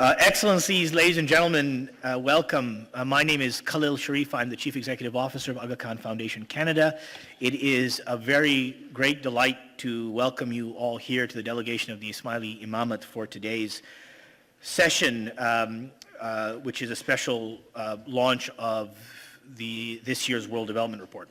Excellencies, ladies and gentlemen, welcome. My name is Khalil Sharif. I'm the Chief Executive Officer of Aga Khan Foundation Canada. It is a very great delight to welcome you all here to the delegation of the Ismaili Imamate for today's session, which is a special launch of this year's World Development Report.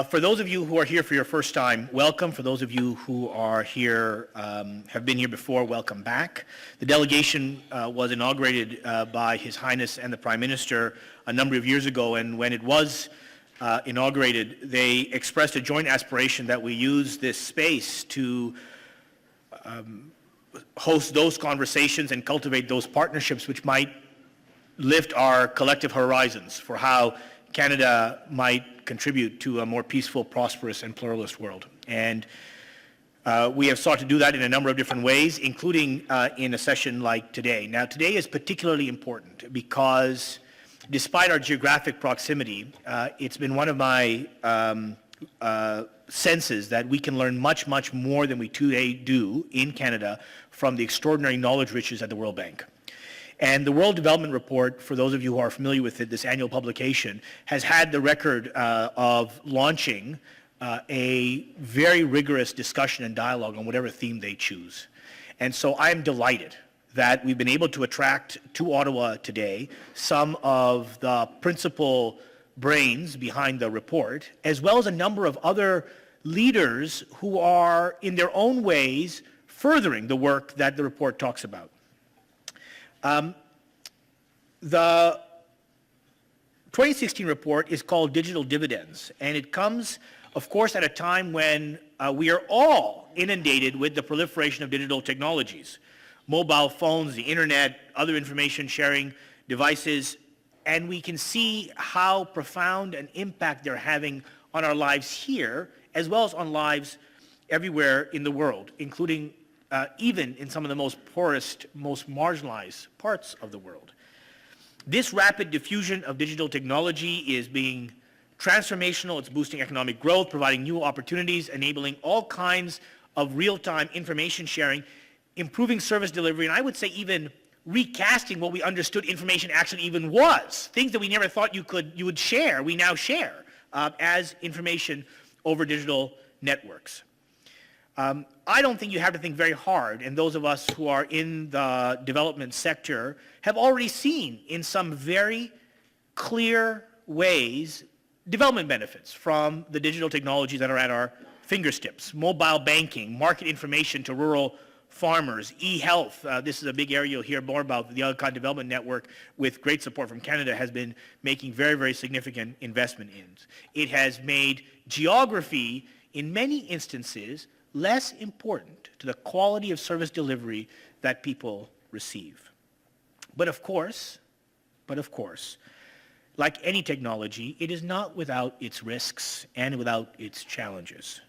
For those of you who are here for your first time, welcome. For those of you who are here, have been here before, welcome back. The delegation was inaugurated by His Highness and the Prime Minister a number of years ago, and when it was inaugurated, they expressed a joint aspiration that we use this space to host those conversations and cultivate those partnerships which might lift our collective horizons for how Canada might contribute to a more peaceful, prosperous, and pluralist world. And we have sought to do that in a number of different ways, including in a session like today. Now, today is particularly important because despite our geographic proximity, it's been one of my senses that we can learn much, much more than we today do in Canada from the extraordinary knowledge riches at the World Bank. And the World Development Report, for those of you who are familiar with it, this annual publication, has had the record of launching a very rigorous discussion and dialogue on whatever theme they choose. And so I'm delighted that we've been able to attract to Ottawa today some of the principal brains behind the report, as well as a number of other leaders who are, in their own ways, furthering the work that the report talks about. The 2016 report is called Digital Dividends, and it comes, of course, at a time when we are all inundated with the proliferation of digital technologies, mobile phones, the internet, other information sharing devices, and we can see how profound an impact they're having on our lives here, as well as on lives everywhere in the world, including even in some of the most poorest, most marginalized parts of the world. This rapid diffusion of digital technology is being transformational. It's boosting economic growth, providing new opportunities, enabling all kinds of real-time information sharing, improving service delivery, and I would say even recasting what we understood information actually even was. Things that we never thought you would share, we now share as information over digital networks. I don't think you have to think very hard, and those of us who are in the development sector have already seen in some very clear ways development benefits from the digital technologies that are at our fingertips. Mobile banking, market information to rural farmers, e-health. This is a big area you'll hear more about. The Aga Khan Development Network, with great support from Canada, has been making very, very significant investment in. It has made geography, in many instances, less important to the quality of service delivery that people receive. But of course, like any technology, it is not without its risks and without its challenges.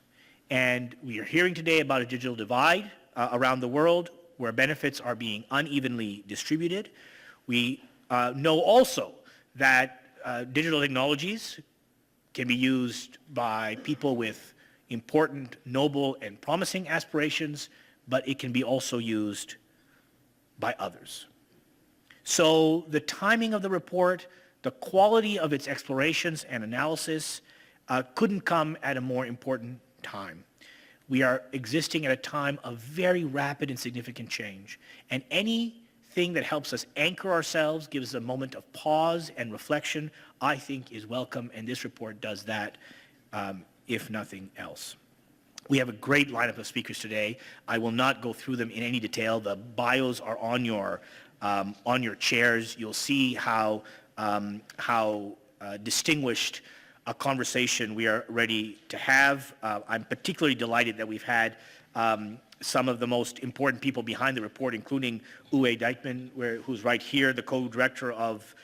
And we are hearing today about a digital divide around the world where benefits are being unevenly distributed. We know also that digital technologies can be used by people with important, noble, and promising aspirations, but it can be also used by others. So the timing of the report, the quality of its explorations and analysis couldn't come at a more important time. We are existing at a time of very rapid and significant change, and anything that helps us anchor ourselves, gives us a moment of pause and reflection, I think is welcome, and this report does that, if nothing else. We have a great lineup of speakers today. I will not go through them in any detail. The bios are on your chairs. You'll see how distinguished a conversation we are ready to have. I'm particularly delighted that we've had some of the most important people behind the report, including Uwe Deichmann, who's right here, the co-director of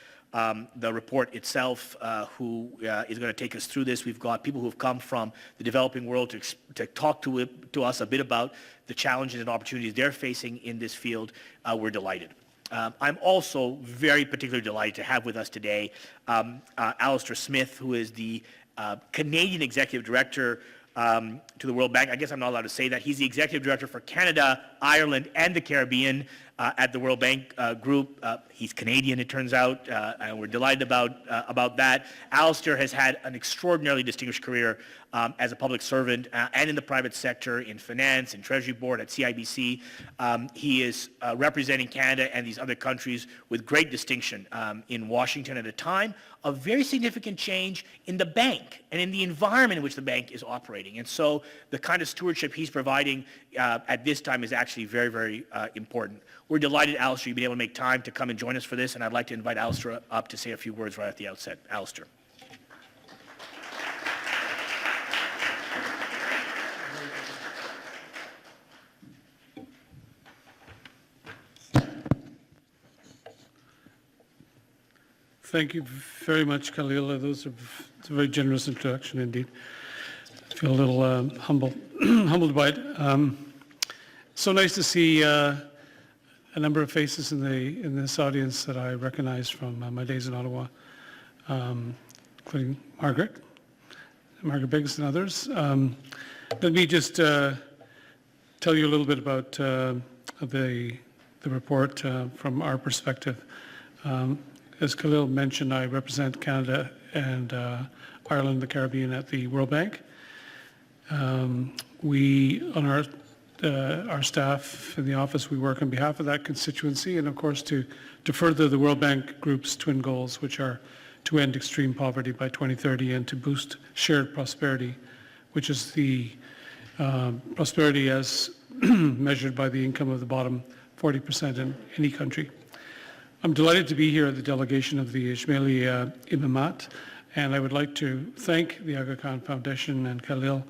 the report itself, who is going to take us through this. We've got people who have come from the developing world to talk to us a bit about the challenges and opportunities they're facing in this field. We're delighted. I'm also very particularly delighted to have with us today Alistair Smith, who is the Canadian Executive Director to the World Bank. I guess I'm not allowed to say that. He's the Executive Director for Canada, Ireland, and the Caribbean. at the World Bank Group. He's Canadian, it turns out, and we're delighted about that. Alistair has had an extraordinarily distinguished career as a public servant and in the private sector, in finance, in Treasury Board, at CIBC. He is representing Canada and these other countries with great distinction in Washington at a time of very significant change in the bank and in the environment in which the bank is operating. And so the kind of stewardship he's providing at this time is actually very, very important. We're delighted, Alistair, you've been able to make time to come and join us for this, and I'd like to invite Alistair up to say a few words right at the outset. Alistair. Thank you very much, Khalil. It's a very generous introduction indeed. I feel a little humbled by it. So nice to see a number of faces in this audience that I recognize from my days in Ottawa, including Margaret Biggs and others. Let me just tell you a little bit about the report from our perspective. As Khalil mentioned, I represent Canada and Ireland and the Caribbean at the World Bank. We, on our staff in the office, we work on behalf of that constituency and, of course, to further the World Bank Group's twin goals, which are to end extreme poverty by 2030 and to boost shared prosperity, which is the prosperity as measured by the income of the bottom 40% in any country. I'm delighted to be here at the delegation of the Ismaili Imamat, and I would like to thank the Aga Khan Foundation and Khalil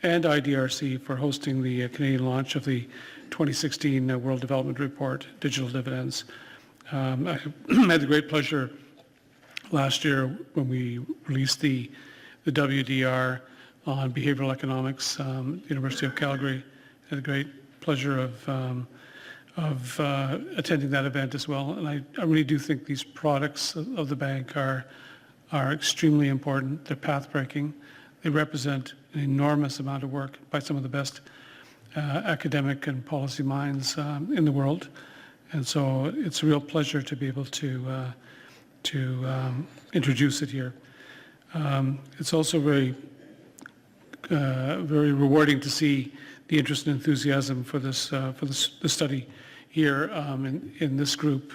and IDRC for hosting the Canadian launch of the 2016 World Development Report, Digital Dividends. I had the great pleasure last year when we released the WDR on behavioral economics, University of Calgary. I had the great pleasure of attending that event as well, and I really do think these products of the bank are extremely important. They're path-breaking. They represent an enormous amount of work by some of the best academic and policy minds in the world, and so it's a real pleasure to be able to introduce it here. It's also very rewarding to see the interest and enthusiasm for this study here in this group.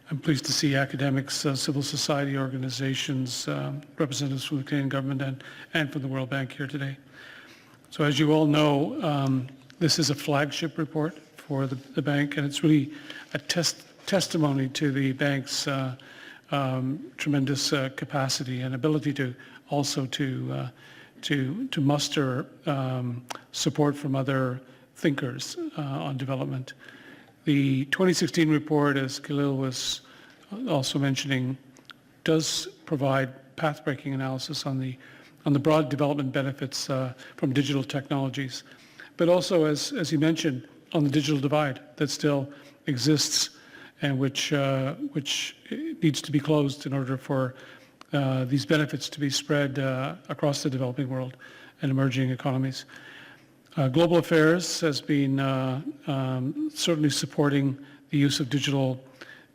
I'm pleased to see academics, civil society organizations, representatives from the Canadian government and from the World Bank here today. So as you all know, this is a flagship report for the bank, and it's really a testimony to the bank's tremendous capacity and ability to also to muster support from other thinkers on development. The 2016 report, as Khalil was also mentioning, does provide path-breaking analysis on the broad development benefits from digital technologies, but also, as you mentioned, on the digital divide that still exists and which needs to be closed in order for these benefits to be spread across the developing world and emerging economies. Global Affairs has been certainly supporting the use of digital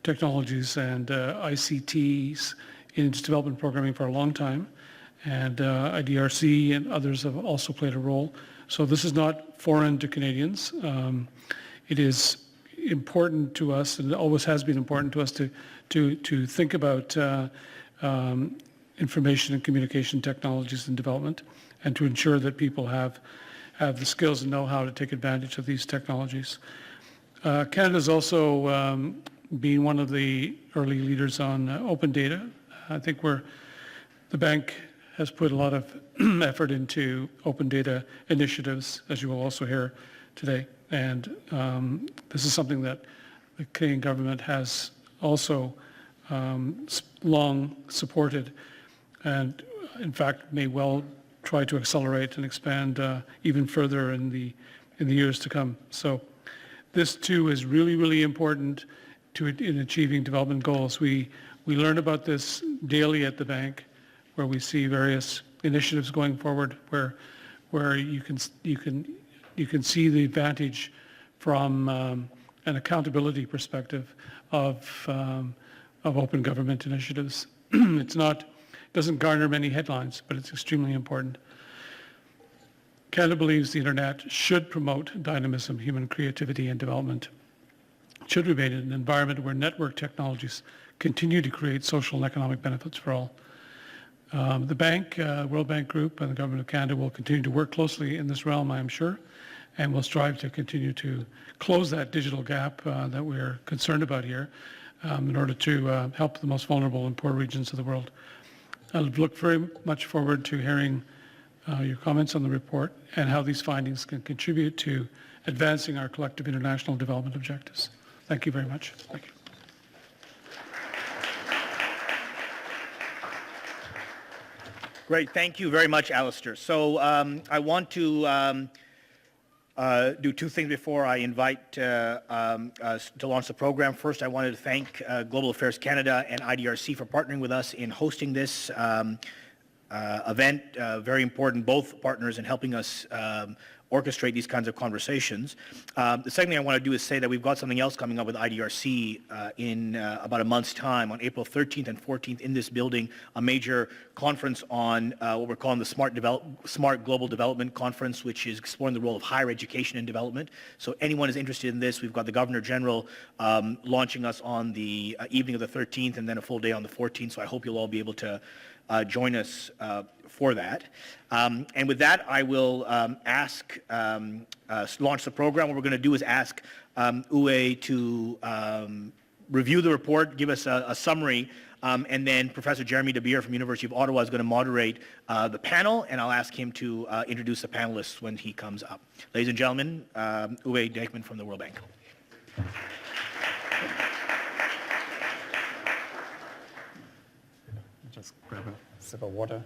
technologies and ICTs in its development programming for a long time, and IDRC and others have also played a role. So this is not foreign to Canadians. It is important to us, and it always has been important to us to think about information and communication technologies and development, and to ensure that people have the skills and know-how to take advantage of these technologies. Canada's also been one of the early leaders on open data. I think the bank has put a lot of effort into open data initiatives, as you will also hear today. And this is something that the Canadian government has also long supported, and in fact may well try to accelerate and expand even further in the years to come. So this too is really, really important in achieving development goals. We learn about this daily at the bank, where we see various initiatives going forward, where you can see the advantage from and accountability perspective of open government initiatives. It doesn't garner many headlines, but it's extremely important. Canada believes the internet should promote dynamism, human creativity, and development. It should remain in an environment where network technologies continue to create social and economic benefits for all. The bank, World Bank Group, and the Government of Canada will continue to work closely in this realm, I am sure, and will strive to continue to close that digital gap that we're concerned about here in order to help the most vulnerable and poor regions of the world. I look very much forward to hearing your comments on the report and how these findings can contribute to advancing our collective international development objectives. Thank you very much. Thank you. Great, thank you very much, Alistair. So I want to do two things before I invite us to launch the program. First, I wanted to thank Global Affairs Canada and IDRC for partnering with us in hosting this event. Very important, both partners, in helping us orchestrate these kinds of conversations. The second thing I want to do is say that we've got something else coming up with IDRC in about a month's time, on April 13th and 14th in this building, a major conference on what we're calling the Smart Global Development Conference, which is exploring the role of higher education in development. So anyone is interested in this, we've got the Governor General launching us on the evening of the 13th and then a full day on the 14th, so I hope you'll all be able to join us for that. And with that, I will launch the program. What we're going to do is ask Uwe to review the report, give us a summary, and then Professor Jeremy DeBeer from University of Ottawa is going to moderate the panel, and I'll ask him to introduce the panelists when he comes up. Ladies and gentlemen, Uwe Deichmann from the World Bank. Just grab a sip of water.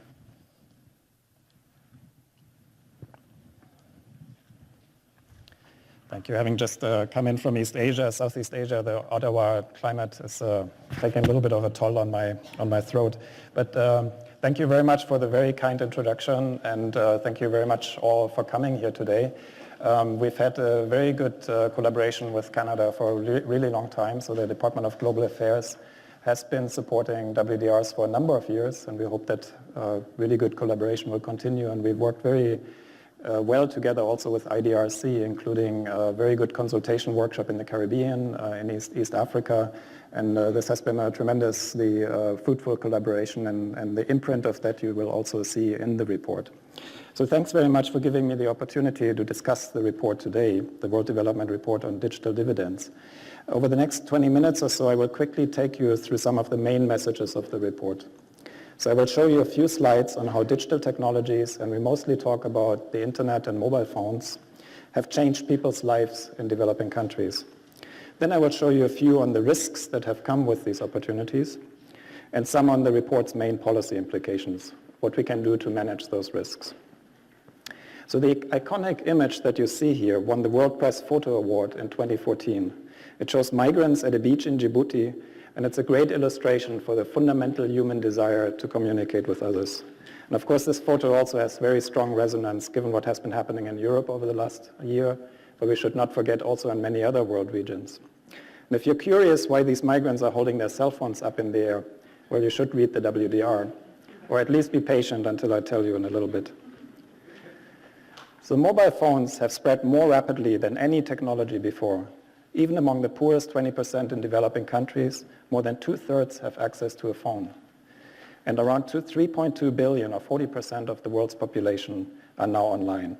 Thank you. Having just come in from East Asia, Southeast Asia, the Ottawa climate is taking a little bit of a toll on my throat. But thank you very much for the very kind introduction, and thank you very much all for coming here today. We've had a very good collaboration with Canada for a really long time, so the Department of Global Affairs has been supporting WDRs for a number of years, and we hope that really good collaboration will continue. And we've worked very well together also with IDRC, including a very good consultation workshop in the Caribbean, in East Africa. And this has been a tremendously fruitful collaboration, and the imprint of that you will also see in the report. So thanks very much for giving me the opportunity to discuss the report today, the World Development Report on Digital Dividends. Over the next 20 minutes or so, I will quickly take you through some of the main messages of the report. So I will show you a few slides on how digital technologies, and we mostly talk about the internet and mobile phones, have changed people's lives in developing countries. Then I will show you a few on the risks that have come with these opportunities, and some on the report's main policy implications, what we can do to manage those risks. So the iconic image that you see here won the World Press Photo Award in 2014. It shows migrants at a beach in Djibouti, and it's a great illustration for the fundamental human desire to communicate with others. And of course, this photo also has very strong resonance given what has been happening in Europe over the last year, but we should not forget also in many other world regions. And if you're curious why these migrants are holding their cell phones up in the air, well, you should read the WDR, or at least be patient until I tell you in a little bit. So mobile phones have spread more rapidly than any technology before. Even among the poorest 20% in developing countries, more than 2/3 have access to a phone. And around 3.2 billion, or 40% of the world's population, are now online.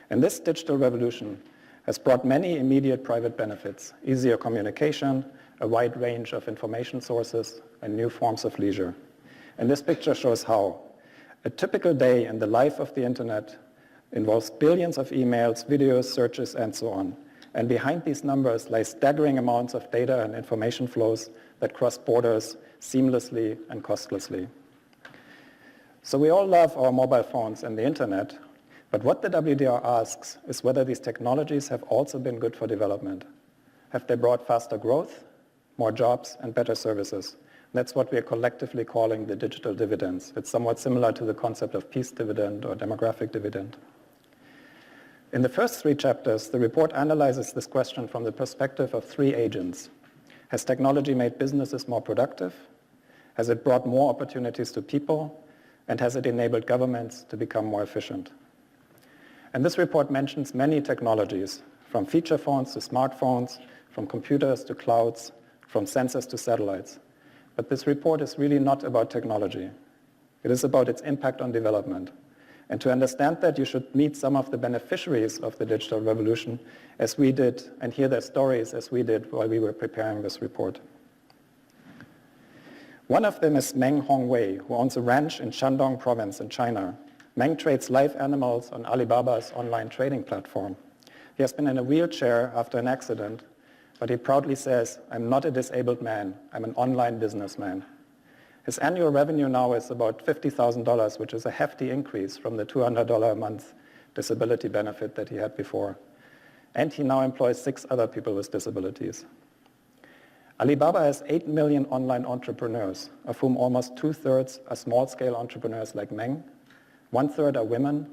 And this digital revolution has brought many immediate private benefits: easier communication, a wide range of information sources, and new forms of leisure. And this picture shows how. A typical day in the life of the internet involves billions of emails, videos, searches, and so on. And behind these numbers lie staggering amounts of data and information flows that cross borders seamlessly and costlessly. So we all love our mobile phones and the internet, but what the WDR asks is whether these technologies have also been good for development. Have they brought faster growth, more jobs, and better services? That's what we are collectively calling the digital dividends. It's somewhat similar to the concept of peace dividend or demographic dividend. In the first 3 chapters, the report analyzes this question from the perspective of 3 agents. Has technology made businesses more productive? Has it brought more opportunities to people? And has it enabled governments to become more efficient? And this report mentions many technologies, from feature phones to smartphones, from computers to clouds, from sensors to satellites. But this report is really not about technology. It is about its impact on development. And to understand that, you should meet some of the beneficiaries of the digital revolution as we did, and hear their stories as we did while we were preparing this report. One of them is Meng Hongwei, who owns a ranch in Shandong province in China. Meng trades live animals on Alibaba's online trading platform. He has been in a wheelchair after an accident, but he proudly says, "I'm not a disabled man, I'm an online businessman." His annual revenue now is about $50,000, which is a hefty increase from the $200 a month disability benefit that he had before. And he now employs 6 other people with disabilities. Alibaba has 8 million online entrepreneurs, of whom almost 2/3 are small-scale entrepreneurs like Meng, 1/3 are women,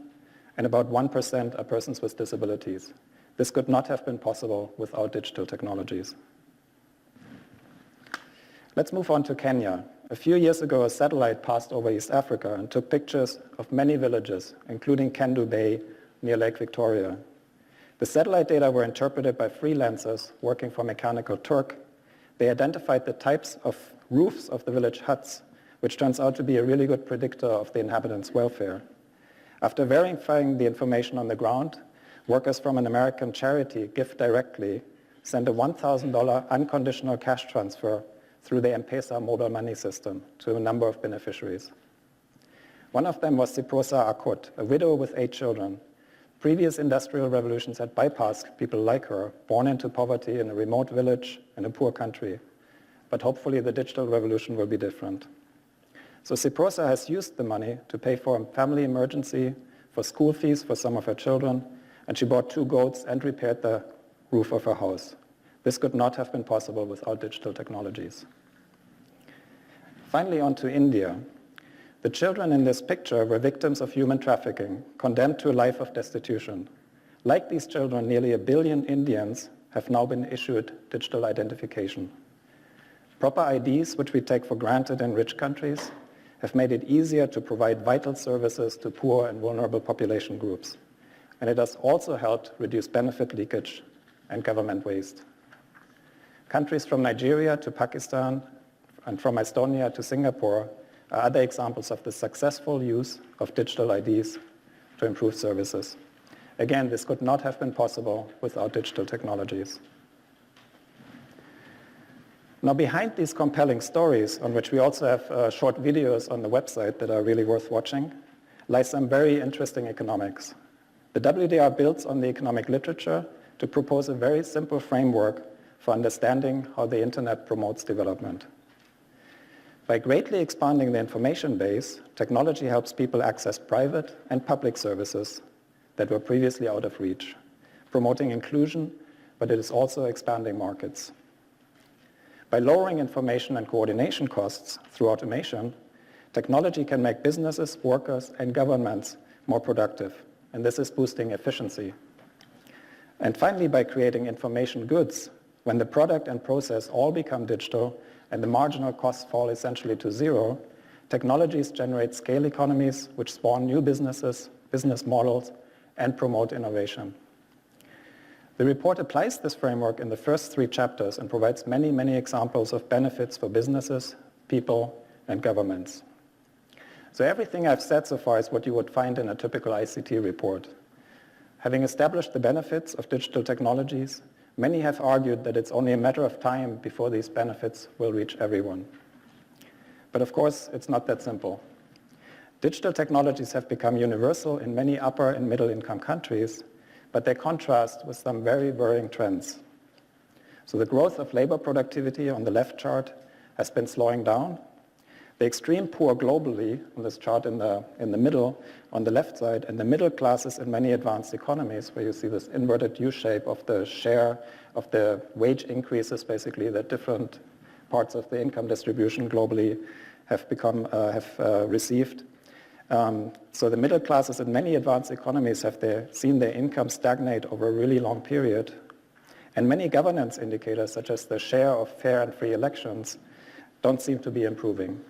and about 1% are persons with disabilities. This could not have been possible without digital technologies. Let's move on to Kenya. A few years ago, a satellite passed over East Africa and took pictures of many villages, including Kendu Bay near Lake Victoria. The satellite data were interpreted by freelancers working for Mechanical Turk. They identified the types of roofs of the village huts, which turns out to be a really good predictor of the inhabitants' welfare. After verifying the information on the ground, workers from an American charity, Give Directly, sent a $1,000 unconditional cash transfer through the M-Pesa mobile money system to a number of beneficiaries. One of them was Siprosa Akut, a widow with 8 children. Previous industrial revolutions had bypassed people like her, born into poverty in a remote village in a poor country. But hopefully the digital revolution will be different. So Siprosa has used the money to pay for a family emergency, for school fees for some of her children, and she bought 2 goats and repaired the roof of her house. This could not have been possible without digital technologies. Finally, on to India. The children in this picture were victims of human trafficking, condemned to a life of destitution. Like these children, nearly 1 billion Indians have now been issued digital identification. Proper IDs, which we take for granted in rich countries, have made it easier to provide vital services to poor and vulnerable population groups. And it has also helped reduce benefit leakage and government waste. Countries from Nigeria to Pakistan and from Estonia to Singapore are other examples of the successful use of digital IDs to improve services. Again, this could not have been possible without digital technologies. Now, behind these compelling stories, on which we also have short videos on the website that are really worth watching, lies some very interesting economics. The WDR builds on the economic literature to propose a very simple framework for understanding how the internet promotes development. By greatly expanding the information base, technology helps people access private and public services that were previously out of reach, promoting inclusion, but it is also expanding markets. By lowering information and coordination costs through automation, technology can make businesses, workers, and governments more productive, and this is boosting efficiency. And finally, by creating information goods, when the product and process all become digital and the marginal costs fall essentially to zero, technologies generate scale economies which spawn new businesses, business models, and promote innovation. The report applies this framework in the first 3 chapters and provides many, many examples of benefits for businesses, people, and governments. So everything I've said so far is what you would find in a typical ICT report. Having established the benefits of digital technologies, many have argued that it's only a matter of time before these benefits will reach everyone. But of course, it's not that simple. Digital technologies have become universal in many upper and middle income countries, but they contrast with some very worrying trends. So the growth of labor productivity on the left chart has been slowing down. The extreme poor globally, on this chart in the middle, on the left side, and the middle classes in many advanced economies, where you see this inverted U shape of the share of the wage increases, basically, that different parts of the income distribution globally have received. So the middle classes in many advanced economies have seen their income stagnate over a really long period. And many governance indicators, such as the share of fair and free elections, don't seem to be improving.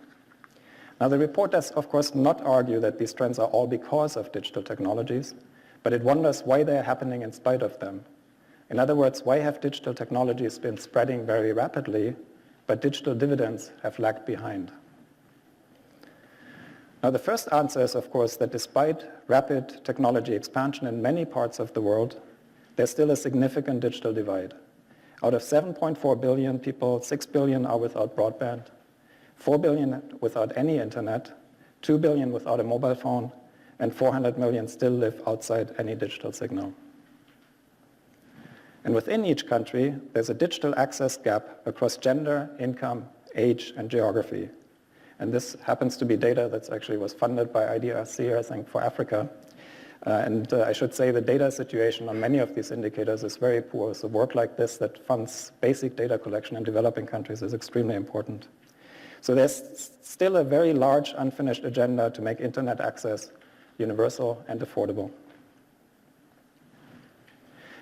Now, the report does, of course, not argue that these trends are all because of digital technologies, but it wonders why they are happening in spite of them. In other words, why have digital technologies been spreading very rapidly, but digital dividends have lagged behind? Now, the first answer is, of course, that despite rapid technology expansion in many parts of the world, there's still a significant digital divide. Out of 7.4 billion people, 6 billion are without broadband, 4 billion without any internet, 2 billion without a mobile phone, and 400 million still live outside any digital signal. And within each country, there's a digital access gap across gender, income, age, and geography. And this happens to be data that actually was funded by IDRC, I think, for Africa. I should say the data situation on many of these indicators is very poor. So work like this that funds basic data collection in developing countries is extremely important. So there's still a very large unfinished agenda to make internet access universal and affordable.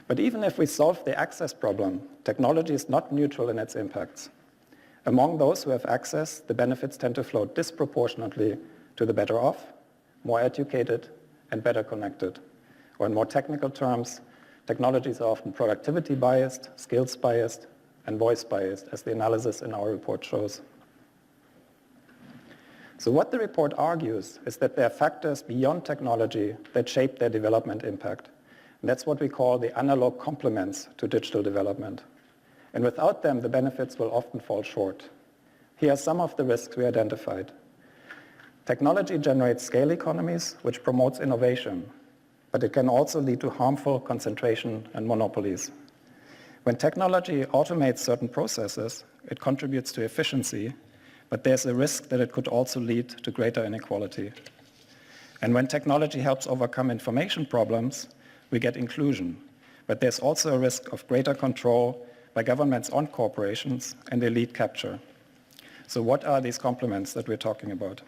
But even if we solve the access problem, technology is not neutral in its impacts. Among those who have access, the benefits tend to flow disproportionately to the better off, more educated, and better connected. Or in more technical terms, technologies are often productivity biased, skills biased, and voice biased, as the analysis in our report shows. So what the report argues is that there are factors beyond technology that shape their development impact. And that's what we call the analog complements to digital development. And without them, the benefits will often fall short. Here are some of the risks we identified. Technology generates scale economies, which promotes innovation, but it can also lead to harmful concentration and monopolies. When technology automates certain processes, it contributes to efficiency, but there's a risk that it could also lead to greater inequality. And when technology helps overcome information problems, we get inclusion, but there's also a risk of greater control by governments on corporations and elite capture. So what are these complements that we're talking about?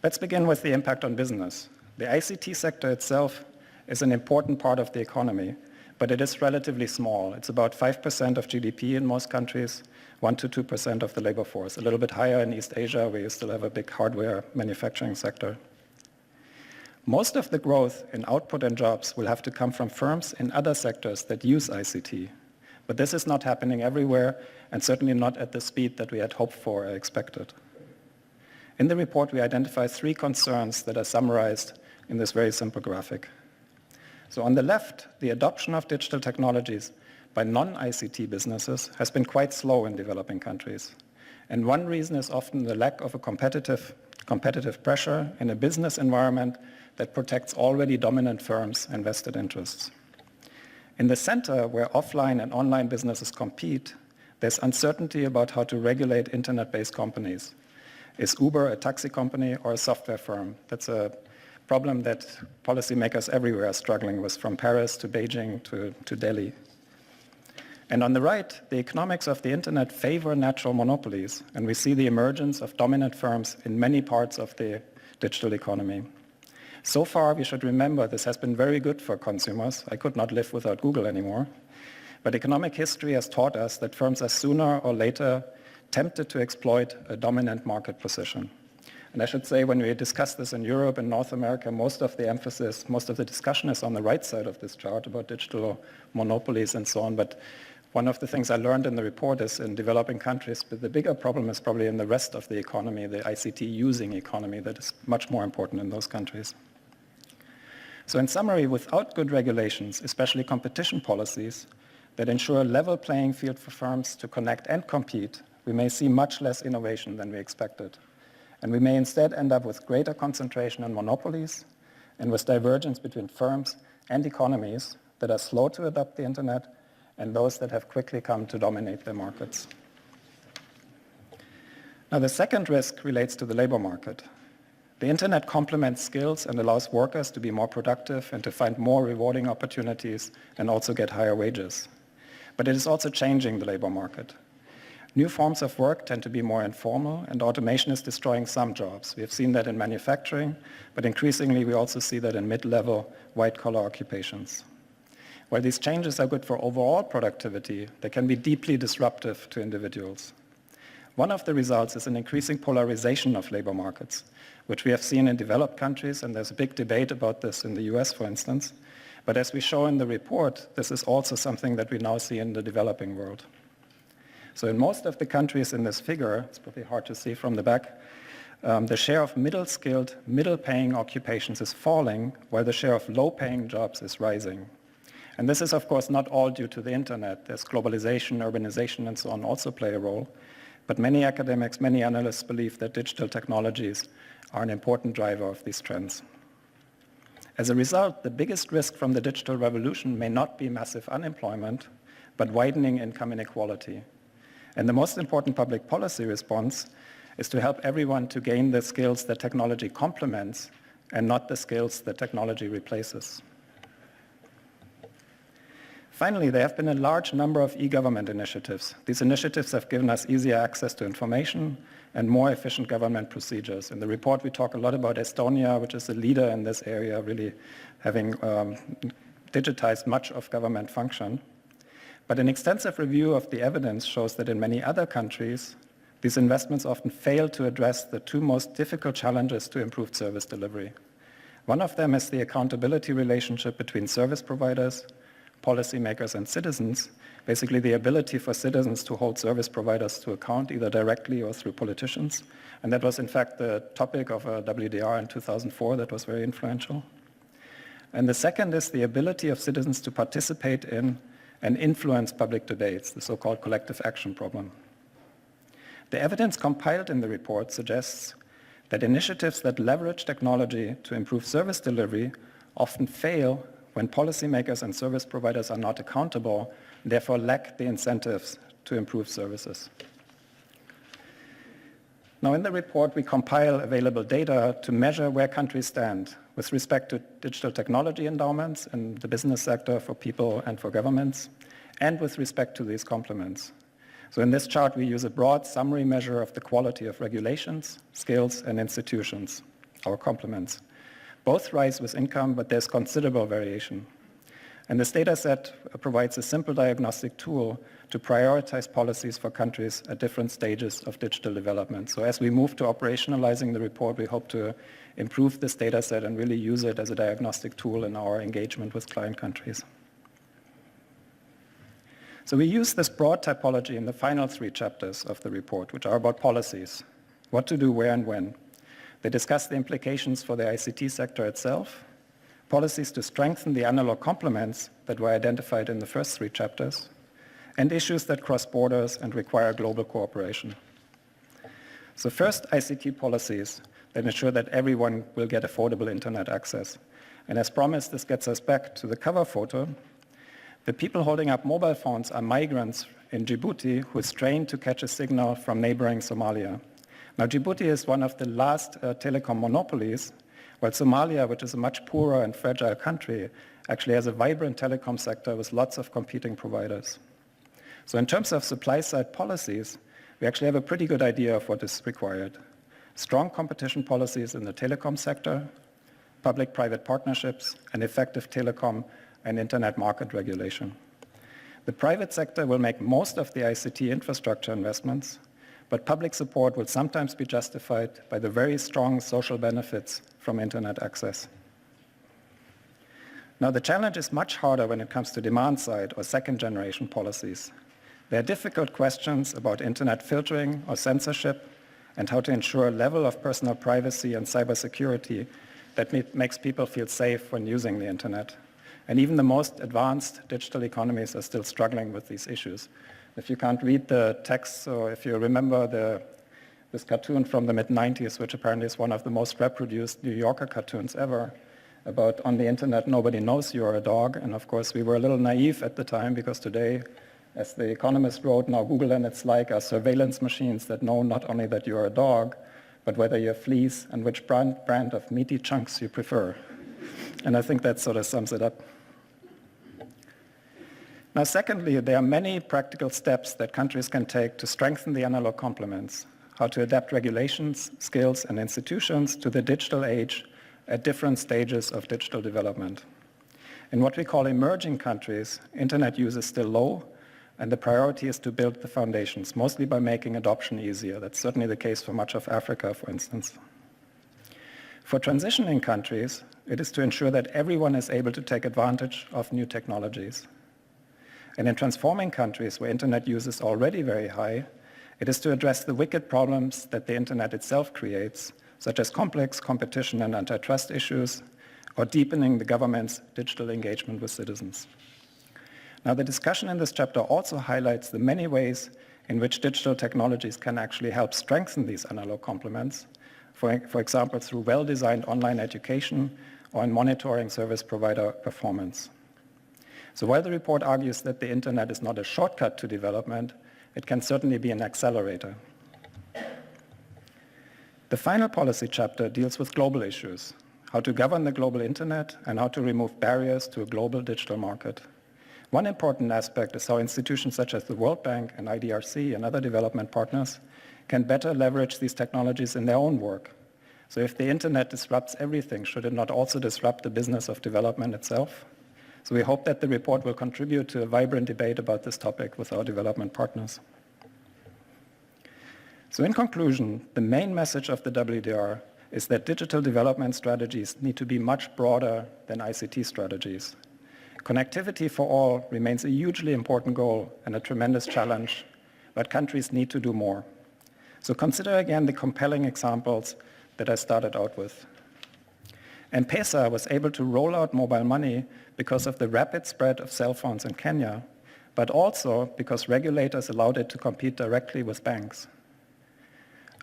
Let's begin with the impact on business. The ICT sector itself is an important part of the economy, but it is relatively small. It's about 5% of GDP in most countries, 1 to 2% of the labor force, a little bit higher in East Asia, where you still have a big hardware manufacturing sector. Most of the growth in output and jobs will have to come from firms in other sectors that use ICT. But this is not happening everywhere, and certainly not at the speed that we had hoped for or expected. In the report, we identify 3 concerns that are summarized in this very simple graphic. So on the left, the adoption of digital technologies by non-ICT businesses has been quite slow in developing countries. And one reason is often the lack of a competitive pressure in a business environment that protects already dominant firms and vested interests. In the center, where offline and online businesses compete, there's uncertainty about how to regulate internet-based companies. Is Uber a taxi company or a software firm? That's a problem that policymakers everywhere are struggling with, from Paris to Beijing to Delhi. And on the right, the economics of the internet favor natural monopolies, and we see the emergence of dominant firms in many parts of the digital economy. So far, we should remember this has been very good for consumers. I could not live without Google anymore. But economic history has taught us that firms are sooner or later tempted to exploit a dominant market position. And I should say, when we discuss this in Europe and North America, most of the emphasis, most of the discussion is on the right side of this chart about digital monopolies and so on. But one of the things I learned in the report is in developing countries, but the bigger problem is probably in the rest of the economy, the ICT using economy, that is much more important in those countries. So in summary, without good regulations, especially competition policies that ensure a level playing field for firms to connect and compete, we may see much less innovation than we expected. And we may instead end up with greater concentration on monopolies and with divergence between firms and economies that are slow to adopt the internet and those that have quickly come to dominate their markets. Now, the second risk relates to the labor market. The internet complements skills and allows workers to be more productive and to find more rewarding opportunities and also get higher wages. But it is also changing the labor market. New forms of work tend to be more informal, and automation is destroying some jobs. We have seen that in manufacturing, but increasingly we also see that in mid-level white-collar occupations. While these changes are good for overall productivity, they can be deeply disruptive to individuals. One of the results is an increasing polarization of labor markets, which we have seen in developed countries, and there's a big debate about this in the US, for instance. But as we show in the report, this is also something that we now see in the developing world. So in most of the countries in this figure, it's probably hard to see from the back, the share of middle-skilled, middle-paying occupations is falling, while the share of low-paying jobs is rising. And this is, of course, not all due to the internet. There's globalization, urbanization, and so on also play a role. But many academics, many analysts believe that digital technologies are an important driver of these trends. As a result, the biggest risk from the digital revolution may not be massive unemployment, but widening income inequality. And the most important public policy response is to help everyone to gain the skills that technology complements and not the skills that technology replaces. Finally, there have been a large number of e-government initiatives. These initiatives have given us easier access to information and more efficient government procedures. In the report, we talk a lot about Estonia, which is a leader in this area, really having digitized much of government function. But an extensive review of the evidence shows that in many other countries, these investments often fail to address the two most difficult challenges to improved service delivery. One of them is the accountability relationship between service providers, policymakers, and citizens, basically the ability for citizens to hold service providers to account either directly or through politicians. And that was in fact the topic of a WDR in 2004 that was very influential. And the second is the ability of citizens to participate in and influence public debates, the so-called collective action problem. The evidence compiled in the report suggests that initiatives that leverage technology to improve service delivery often fail when policymakers and service providers are not accountable, and therefore lack the incentives to improve services. Now in the report, we compile available data to measure where countries stand with respect to digital technology endowments in the business sector for people and for governments, and with respect to these complements. So in this chart, we use a broad summary measure of the quality of regulations, skills, and institutions, our complements. Both rise with income, but there's considerable variation. And this data set provides a simple diagnostic tool to prioritize policies for countries at different stages of digital development. So as we move to operationalizing the report, we hope to improve this data set and really use it as a diagnostic tool in our engagement with client countries. So we use this broad typology in the final 3 chapters of the report, which are about policies, what to do, where, and when. They discuss the implications for the ICT sector itself, policies to strengthen the analog complements that were identified in the first 3 chapters, and issues that cross borders and require global cooperation. So first, ICT policies that ensure that everyone will get affordable internet access. And as promised, this gets us back to the cover photo. The people holding up mobile phones are migrants in Djibouti who strain to catch a signal from neighboring Somalia. Now, Djibouti is one of the last telecom monopolies, while Somalia, which is a much poorer and fragile country, actually has a vibrant telecom sector with lots of competing providers. So in terms of supply-side policies, we actually have a pretty good idea of what is required. Strong competition policies in the telecom sector, public-private partnerships, and effective telecom and internet market regulation. The private sector will make most of the ICT infrastructure investments, but public support will sometimes be justified by the very strong social benefits from internet access. Now, the challenge is much harder when it comes to demand-side or second-generation policies. There are difficult questions about internet filtering or censorship and how to ensure a level of personal privacy and cybersecurity that makes people feel safe when using the internet. And even the most advanced digital economies are still struggling with these issues. If you can't read the text, or if you remember this cartoon from the mid-90s, which apparently is one of the most reproduced New Yorker cartoons ever, about on the internet, nobody knows you're a dog. And of course, we were a little naive at the time, because today, as The Economist wrote, now Google and its like are surveillance machines that know not only that you're a dog, but whether you're fleas and which brand of meaty chunks you prefer. And I think that sort of sums it up. Now, secondly, there are many practical steps that countries can take to strengthen the analog complements, how to adapt regulations, skills, and institutions to the digital age at different stages of digital development. In what we call emerging countries, internet use is still low, and the priority is to build the foundations, mostly by making adoption easier. That's certainly the case for much of Africa, for instance. For transitioning countries, it is to ensure that everyone is able to take advantage of new technologies. And in transforming countries where internet use is already very high, it is to address the wicked problems that the internet itself creates, such as complex competition and antitrust issues, or deepening the government's digital engagement with citizens. Now, the discussion in this chapter also highlights the many ways in which digital technologies can actually help strengthen these analog complements, for example, through well-designed online education or in monitoring service provider performance. So while the report argues that the internet is not a shortcut to development, it can certainly be an accelerator. The final policy chapter deals with global issues, how to govern the global internet and how to remove barriers to a global digital market. One important aspect is how institutions such as the World Bank and IDRC and other development partners can better leverage these technologies in their own work. So if the internet disrupts everything, should it not also disrupt the business of development itself? So we hope that the report will contribute to a vibrant debate about this topic with our development partners. So in conclusion, the main message of the WDR is that digital development strategies need to be much broader than ICT strategies. Connectivity for all remains a hugely important goal and a tremendous challenge, but countries need to do more. So consider again the compelling examples that I started out with. M-Pesa was able to roll out mobile money because of the rapid spread of cell phones in Kenya, but also because regulators allowed it to compete directly with banks.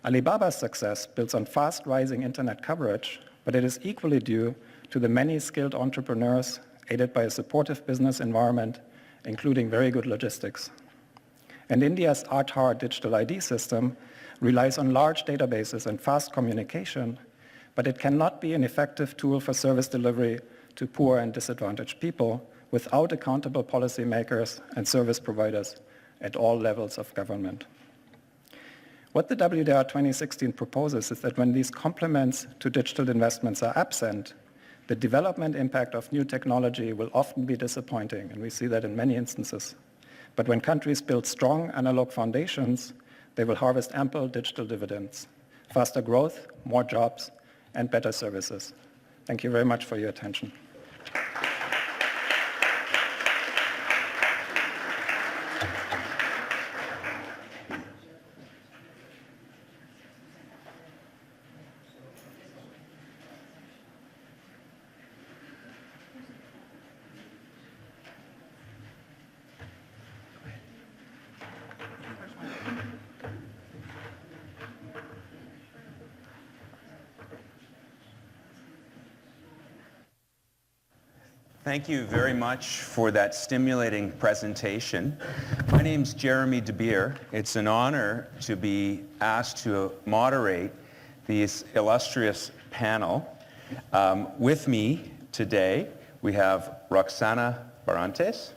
Alibaba's success builds on fast-rising internet coverage, but it is equally due to the many skilled entrepreneurs aided by a supportive business environment, including very good logistics. And India's Aadhaar digital ID system relies on large databases and fast communication, but it cannot be an effective tool for service delivery to poor and disadvantaged people without accountable policymakers and service providers at all levels of government. What the WDR 2016 proposes is that when these complements to digital investments are absent, the development impact of new technology will often be disappointing, and we see that in many instances. But when countries build strong analog foundations, they will harvest ample digital dividends, faster growth, more jobs, and better services. Thank you very much for your attention. Thank you very much for that stimulating presentation. My name's Jeremy De Beer. It's an honor to be asked to moderate this illustrious panel. With me today, we have Roxana Barantes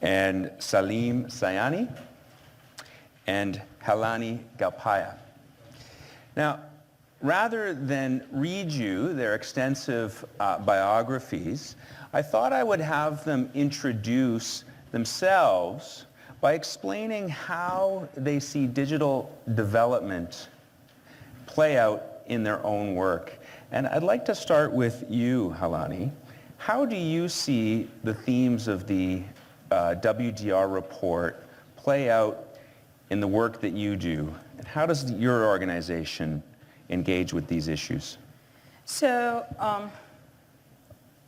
and Salim Sayani and Helani Galpaya. Now, rather than read you their extensive biographies, I thought I would have them introduce themselves by explaining how they see digital development play out in their own work. And I'd like to start with you, Helani. How do you see the themes of the WDR report play out in the work that you do? And how does your organization engage with these issues? So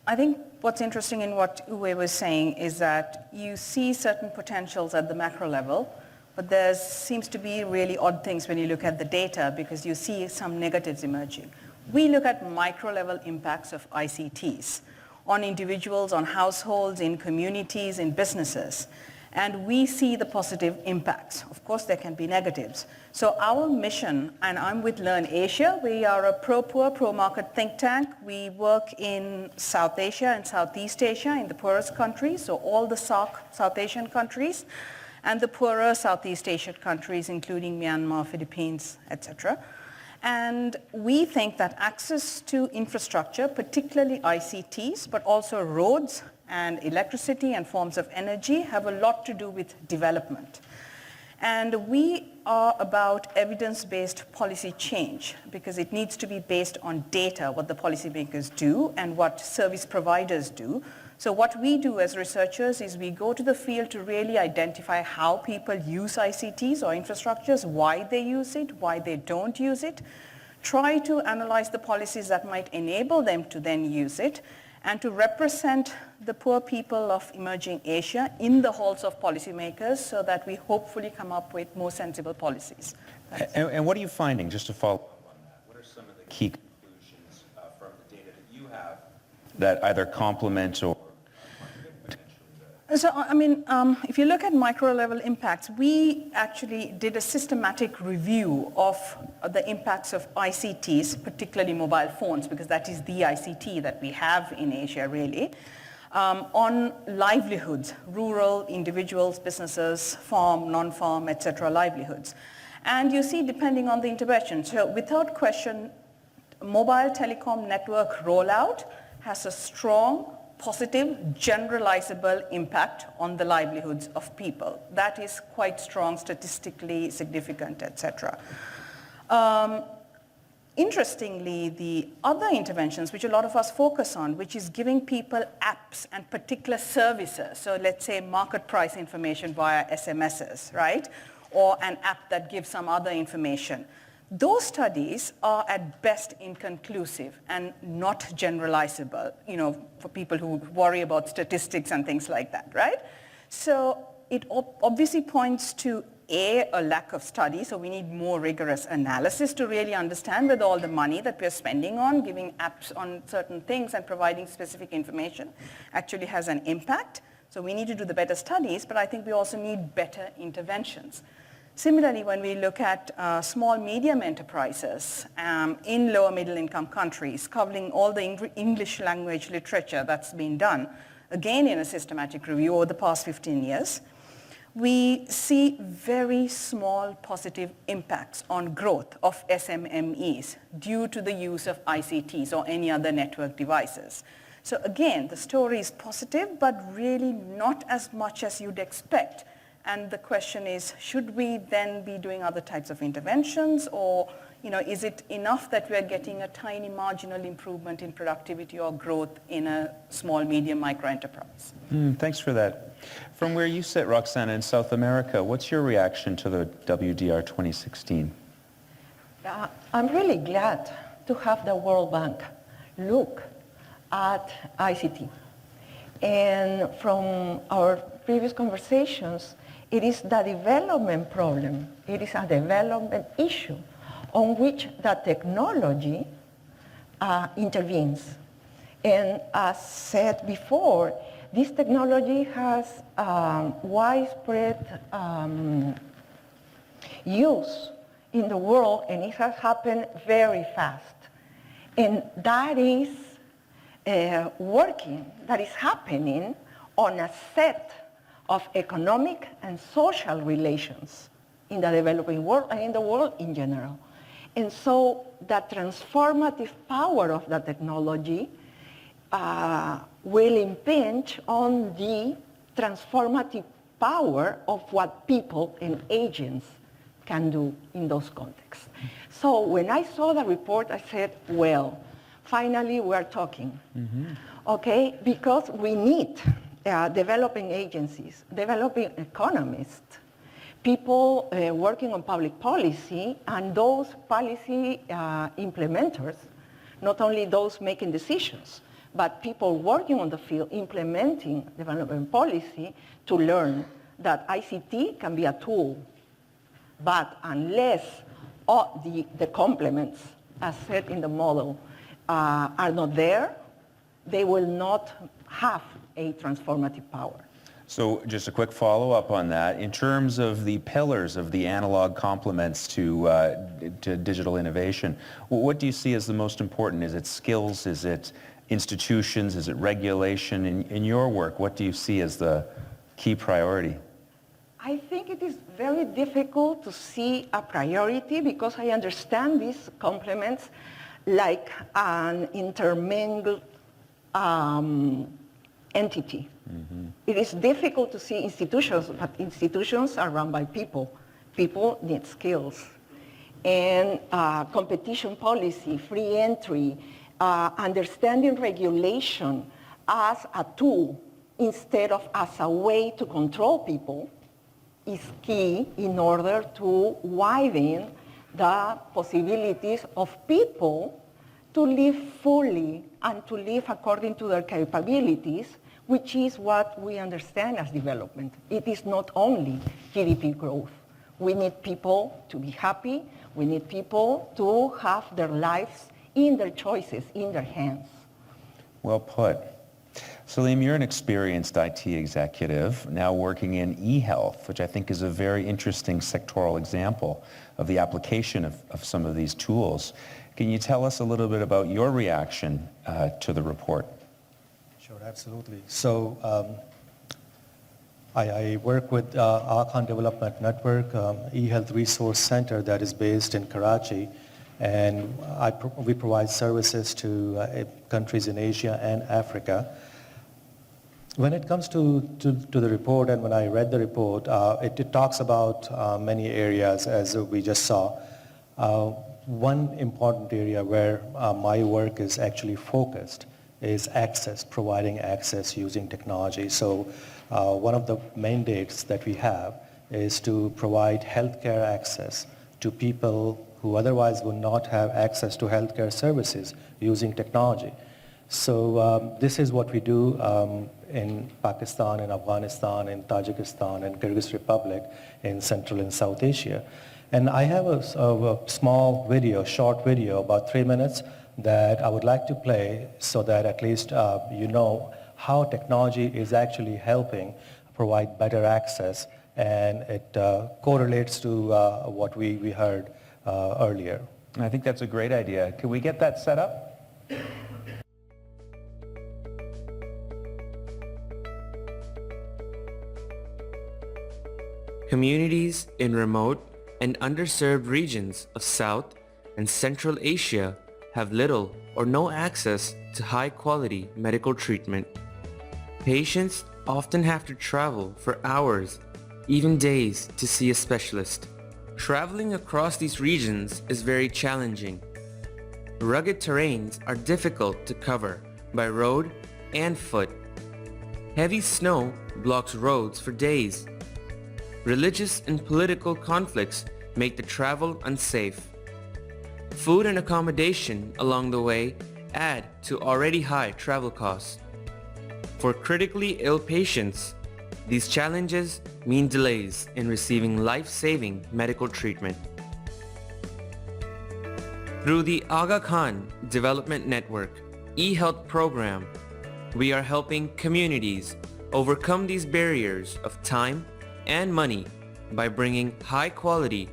I think what's interesting in what Uwe was saying is that you see certain potentials at the macro level, but there seems to be really odd things when you look at the data because you see some negatives emerging. We look at micro level impacts of ICTs on individuals, on households, in communities, in businesses. And we see the positive impacts. Of course, there can be negatives. So our mission, and I'm with Learn Asia, we are a pro-poor, pro-market think tank. We work in South Asia and Southeast Asia, in the poorest countries, so all the SAARC South Asian countries, and the poorer Southeast Asian countries, including Myanmar, Philippines, etc. And we think that access to infrastructure, particularly ICTs, but also roads and electricity and forms of energy, have a lot to do with development. And we are about evidence-based policy change because it needs to be based on data, what the policymakers do and what service providers do. So what we do as researchers is we go to the field to really identify how people use ICTs or infrastructures, why they use it, why they don't use it, try to analyze the policies that might enable them to then use it, and to represent the poor people of emerging Asia in the halls of policymakers so that we hopefully come up with more sensible policies. And what are you finding, just to follow up on that? What are some of the key conclusions from the data that you have that either complement or So, I mean, if you look at micro-level impacts, we actually did a systematic review of the impacts of ICTs, particularly mobile phones, because that is the ICT that we have in Asia, really, on livelihoods, rural individuals, businesses, farm, non-farm, etc., livelihoods. And you see, depending on the intervention, so without question, mobile telecom network rollout has a strong, positive, generalizable impact on the livelihoods of people. That is quite strong, statistically significant, etc. Interestingly, the other interventions, which a lot of us focus on, which is giving people apps and particular services, so let's say market price information via SMSs, right? Or an app that gives some other information. Those studies are at best inconclusive and not generalizable, you know, for people who worry about statistics and things like that, right? So it obviously points to a lack of study, so we need more rigorous analysis to really understand whether all the money that we're spending on giving apps on certain things and providing specific information actually has an impact. So we need to do the better studies, but I think we also need better interventions. Similarly, when we look at small medium enterprises in lower middle income countries, covering all the English language literature that's been done, again in a systematic review over the past 15 years, we see very small positive impacts on growth of SMMEs due to the use of ICTs or any other network devices. So again, the story is positive, but really not as much as you'd expect. And the question is, should we then be doing other types of interventions, or is it enough that we're getting a tiny marginal improvement in productivity or growth in a small, medium, micro enterprise? Thanks for that. From where you sit, Roxana, in South America, what's your reaction to the WDR 2016? I'm really glad to have the World Bank look at ICT. And from our previous conversations, it is the development problem. It is a development issue on which the technology intervenes. And as said before, this technology has widespread use in the world, and it has happened very fast. And that is working, that is happening on a set of economic and social relations in the developing world and in the world in general. And so the transformative power of the technology will impinge on the transformative power of what people and agents can do in those contexts. So when I saw the report, I said, well, finally we're talking, okay? Because we need developing agencies, developing economists, people working on public policy, and those policy implementers, not only those making decisions, but people working on the field implementing development policy to learn that ICT can be a tool, but unless all the complements, as said in the model, are not there, they will not have a transformative power. So just a quick follow-up on that. In terms of the pillars of the analog complements to digital innovation, what do you see as the most important? Is it skills? Is it institutions? Is it regulation? In your work, what do you see as the key priority? I think it is very difficult to see a priority because I understand these complements like an intermingled entity. Mm-hmm. It is difficult to see institutions, but institutions are run by people. People need skills. And competition policy, free entry, understanding regulation as a tool instead of as a way to control people is key in order to widen the possibilities of people to live fully and to live according to their capabilities, which is what we understand as development. It is not only GDP growth. We need people to be happy. We need people to have their lives in their choices, in their hands. Well put. Salim, you're an experienced IT executive now working in e-health, which I think is a very interesting sectoral example of the application of some of these tools. Can you tell us a little bit about your reaction to the report? Sure, absolutely. So I work with Archon Development Network, e-health resource center that is based in Karachi, and we provide services to countries in Asia and Africa. When it comes to the report, and when I read the report, it talks about many areas, as we just saw. One important area where my work is actually focused is access, providing access using technology. So one of the mandates that we have is to provide healthcare access to people who otherwise would not have access to healthcare services using technology. So this is what we do in Pakistan, in Afghanistan, in Tajikistan, and Kyrgyz Republic, in Central and South Asia. And I have a small video, short video, about 3 minutes, that I would like to play so that at least you know how technology is actually helping provide better access, and it correlates to what we heard earlier. I think that's a great idea. Can we get that set up? Communities in remote and underserved regions of South and Central Asia have little or no access to high-quality medical treatment. Patients often have to travel for hours, even days, to see a specialist. Traveling across these regions is very challenging. Rugged terrains are difficult to cover by road and foot. Heavy snow blocks roads for days. Religious and political conflicts make the travel unsafe. Food and accommodation along the way add to already high travel costs. For critically ill patients, these challenges mean delays in receiving life-saving medical treatment. Through the Aga Khan Development Network e-health program, we are helping communities overcome these barriers of time and money by bringing high-quality,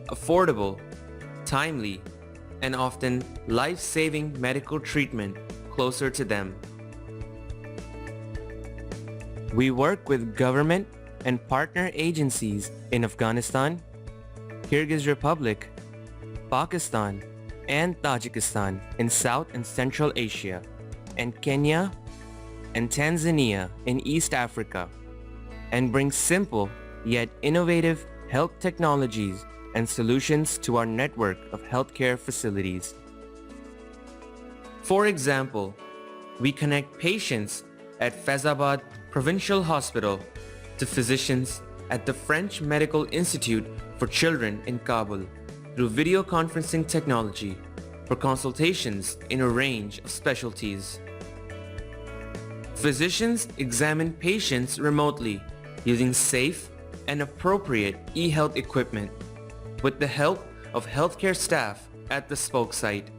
affordable, timely, and often life-saving medical treatment closer to them. We work with government and partner agencies in Afghanistan, Kyrgyz Republic, Pakistan, and Tajikistan in South and Central Asia, and Kenya and Tanzania in East Africa, and bring simple yet innovative health technologies and solutions to our network of healthcare facilities. For example, we connect patients at Faizabad Provincial Hospital to physicians at the French Medical Institute for Children in Kabul through video conferencing technology for consultations in a range of specialties. Physicians examine patients remotely using safe and appropriate e-health equipment with the help of healthcare staff at the spoke site.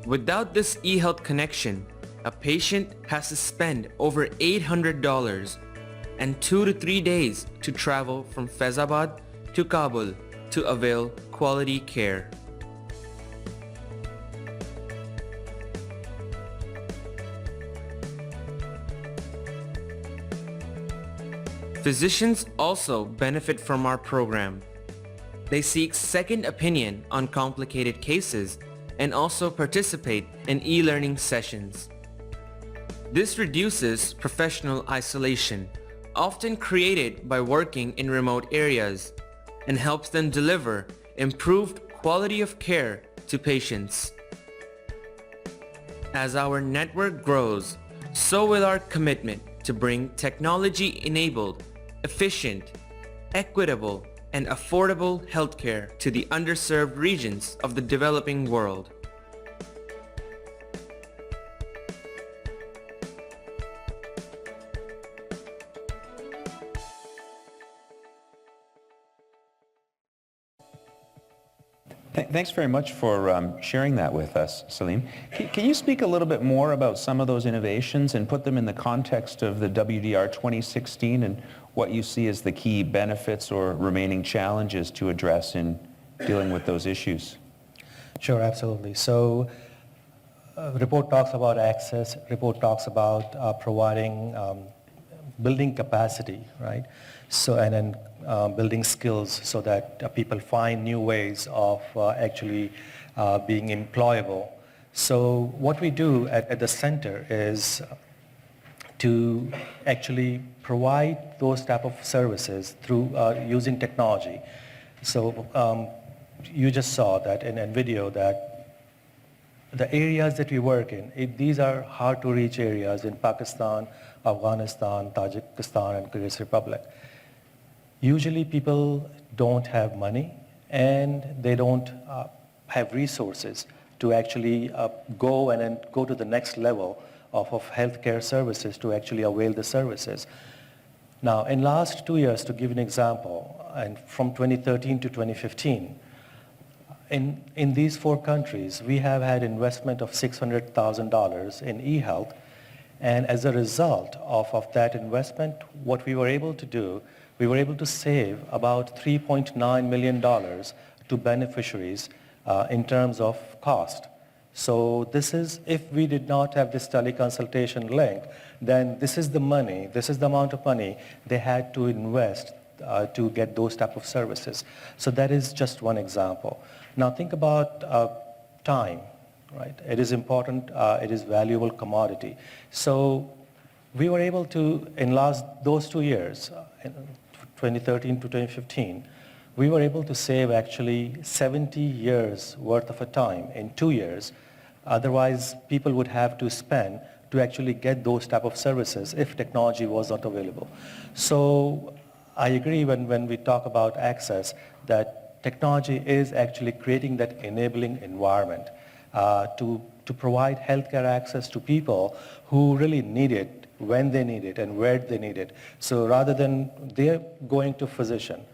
Without this e-health connection, a patient has to spend over $800 and 2 to 3 days to travel from Faizabad to Kabul to avail quality care. Physicians also benefit from our program. They seek second opinion on complicated cases and also participate in e-learning sessions. This reduces professional isolation, often created by working in remote areas, and helps them deliver improved quality of care to patients. As our network grows, so will our commitment to bring technology-enabled, efficient, equitable, and affordable healthcare to the underserved regions of the developing world. Thanks very much for sharing that with us, Salim. Can you speak a little bit more about some of those innovations and put them in the context of the WDR 2016 and what you see as the key benefits or remaining challenges to address in dealing with those issues? Sure, absolutely. So report talks about access, report talks about providing, building capacity, right? So, and then building skills so that people find new ways of actually being employable. So what we do at the center is to actually provide those type of services through using technology. So you just saw that in video that the areas that we work in, these are hard to reach areas in Pakistan, Afghanistan, Tajikistan, and Kyrgyz Republic. Usually people don't have money and they don't have resources to actually go and then go to the next level of healthcare services to actually avail the services. Now, in last 2 years, to give an example, and from 2013 to 2015, in these 4 countries, we have had investment of $600,000 in e-health. And as a result of that investment, what we were able to do, we were able to save about $3.9 million to beneficiaries in terms of cost. So this is, if we did not have this teleconsultation link, then this is the money, this is the amount of money they had to invest to get those type of services. So that is just one example. Now think about time, right? It is important, it is valuable commodity. So we were able to, in those 2 years, 2013 to 2015, we were able to save actually 70 years worth of a time in 2 years. Otherwise, people would have to spend to actually get those type of services if technology was not available. So I agree when we talk about access that technology is actually creating that enabling environment to provide healthcare access to people who really need it, when they need it, and where they need it. So rather than they're going to physician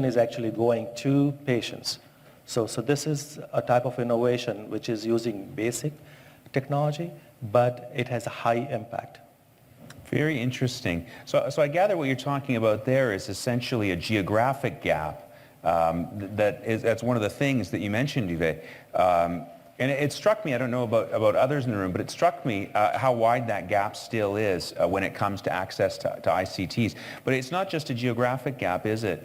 is actually going to patients. So this is a type of innovation which is using basic technology, but it has a high impact. Very interesting. So I gather what you're talking about there is essentially a geographic gap. That's one of the things that you mentioned, Uwe. And it struck me, I don't know about others in the room, but it struck me how wide that gap still is when it comes to access to ICTs. But it's not just a geographic gap, is it?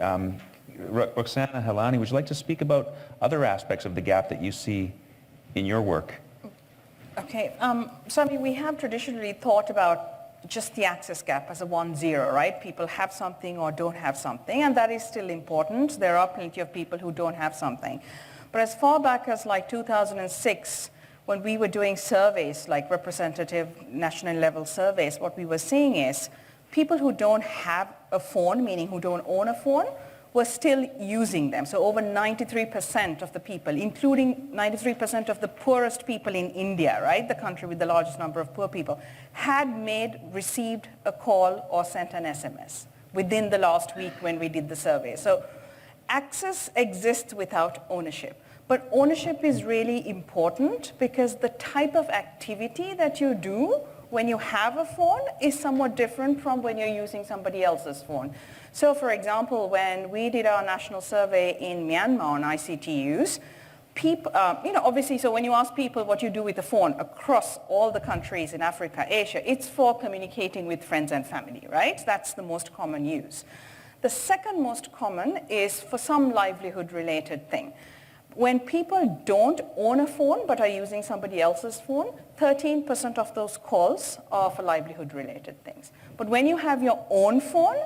Roxana Helani, would you like to speak about other aspects of the gap that you see in your work? Okay, so I mean, we have traditionally thought about just the access gap as a 1-0, right? People have something or don't have something, and that is still important. There are plenty of people who don't have something. But as far back as like 2006, when we were doing surveys, like representative national level surveys, what we were seeing is people who don't have a phone, meaning who don't own a phone, were still using them. So over 93% of the people, including 93% of the poorest people in India, right, the country with the largest number of poor people, had received a call or sent an SMS within the last week when we did the survey. So access exists without ownership. But ownership is really important because the type of activity that you do when you have a phone is somewhat different from when you're using somebody else's phone. So for example, when we did our national survey in Myanmar on ICT use, people, obviously, so when you ask people what you do with the phone across all the countries in Africa, Asia, it's for communicating with friends and family, right? That's the most common use. The second most common is for some livelihood-related thing. When people don't own a phone but are using somebody else's phone, 13% of those calls are for livelihood-related things. But when you have your own phone,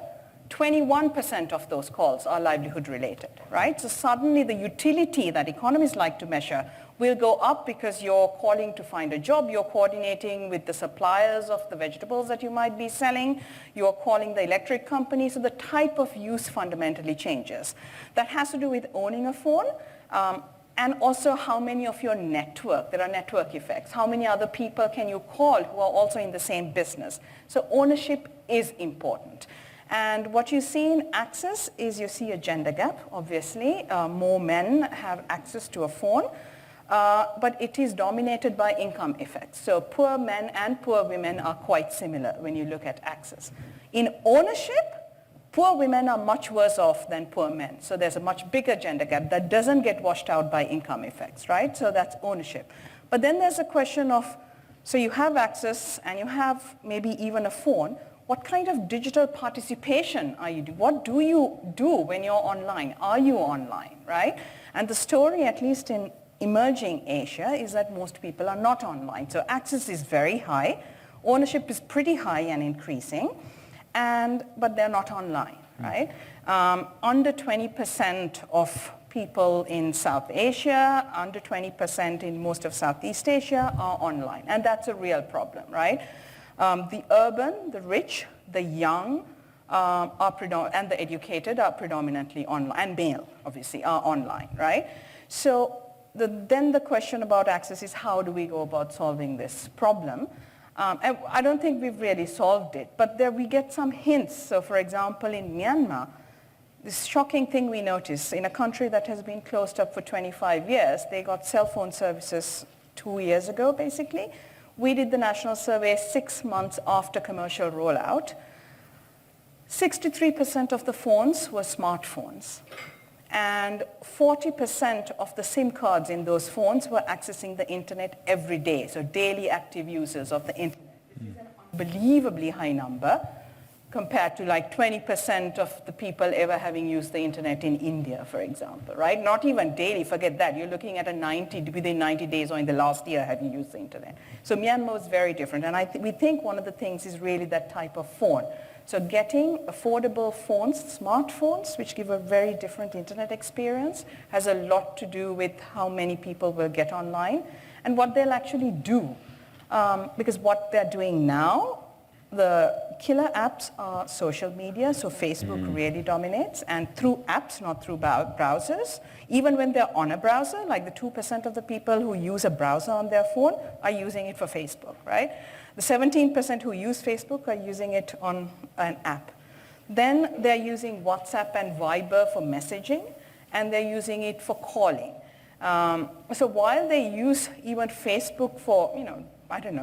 21% of those calls are livelihood-related, right? So suddenly the utility that economists like to measure will go up because you're calling to find a job, you're coordinating with the suppliers of the vegetables that you might be selling, you're calling the electric company, so the type of use fundamentally changes. That has to do with owning a phone, and also how many of your network, there are network effects, how many other people can you call who are also in the same business. So ownership is important. And what you see in access is you see a gender gap, obviously. More men have access to a phone, but it is dominated by income effects. So poor men and poor women are quite similar when you look at access. In ownership, poor women are much worse off than poor men. So there's a much bigger gender gap that doesn't get washed out by income effects, right? So that's ownership. But then there's a question of, so you have access and you have maybe even a phone. What kind of digital participation are you doing? What do you do when you're online? Are you online, right? And the story, at least in emerging Asia, is that most people are not online. So access is very high. Ownership is pretty high and increasing. But they're not online, right? Under 20% of people in South Asia, under 20% in most of Southeast Asia are online. And that's a real problem, right? The urban, the rich, the young, and the educated are predominantly online, and male, obviously, are online, right? So then the question about access is how do we go about solving this problem? And I don't think we've really solved it, but there we get some hints. So for example, in Myanmar, this shocking thing we noticed, in a country that has been closed up for 25 years, they got cell phone services 2 years ago, basically. We did the national survey 6 months after commercial rollout. 63% of the phones were smartphones. And 40% of the SIM cards in those phones were accessing the internet every day, so daily active users of the internet. This is an unbelievably high number compared to like 20% of the people ever having used the internet in India, for example, right? Not even daily, forget that. You're looking at within 90 days or in the last year have you used the internet. So Myanmar is very different, and we think one of the things is really that type of phone. So getting affordable phones, smartphones, which give a very different internet experience, has a lot to do with how many people will get online and what they'll actually do. Because what they're doing now, the killer apps are social media, so Facebook really dominates, and through apps, not through browsers. Even when they're on a browser, like the 2% of the people who use a browser on their phone are using it for Facebook, right? The 17% who use Facebook are using it on an app. Then they're using WhatsApp and Viber for messaging, and they're using it for calling. So while they use even Facebook for,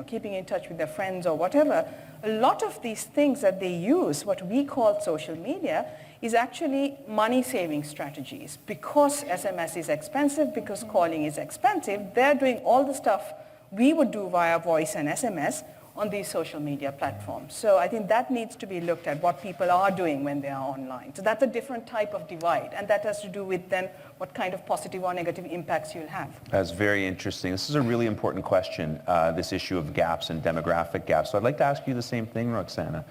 keeping in touch with their friends or whatever, a lot of these things that they use, what we call social media, is actually money-saving strategies. Because SMS is expensive, because calling is expensive, they're doing all the stuff we would do via voice and SMS on these social media platforms. So I think that needs to be looked at, what people are doing when they are online. So that's a different type of divide, and that has to do with then what kind of positive or negative impacts you'll have. That's very interesting. This is a really important question, this issue of gaps and demographic gaps. So I'd like to ask you the same thing, Roxana.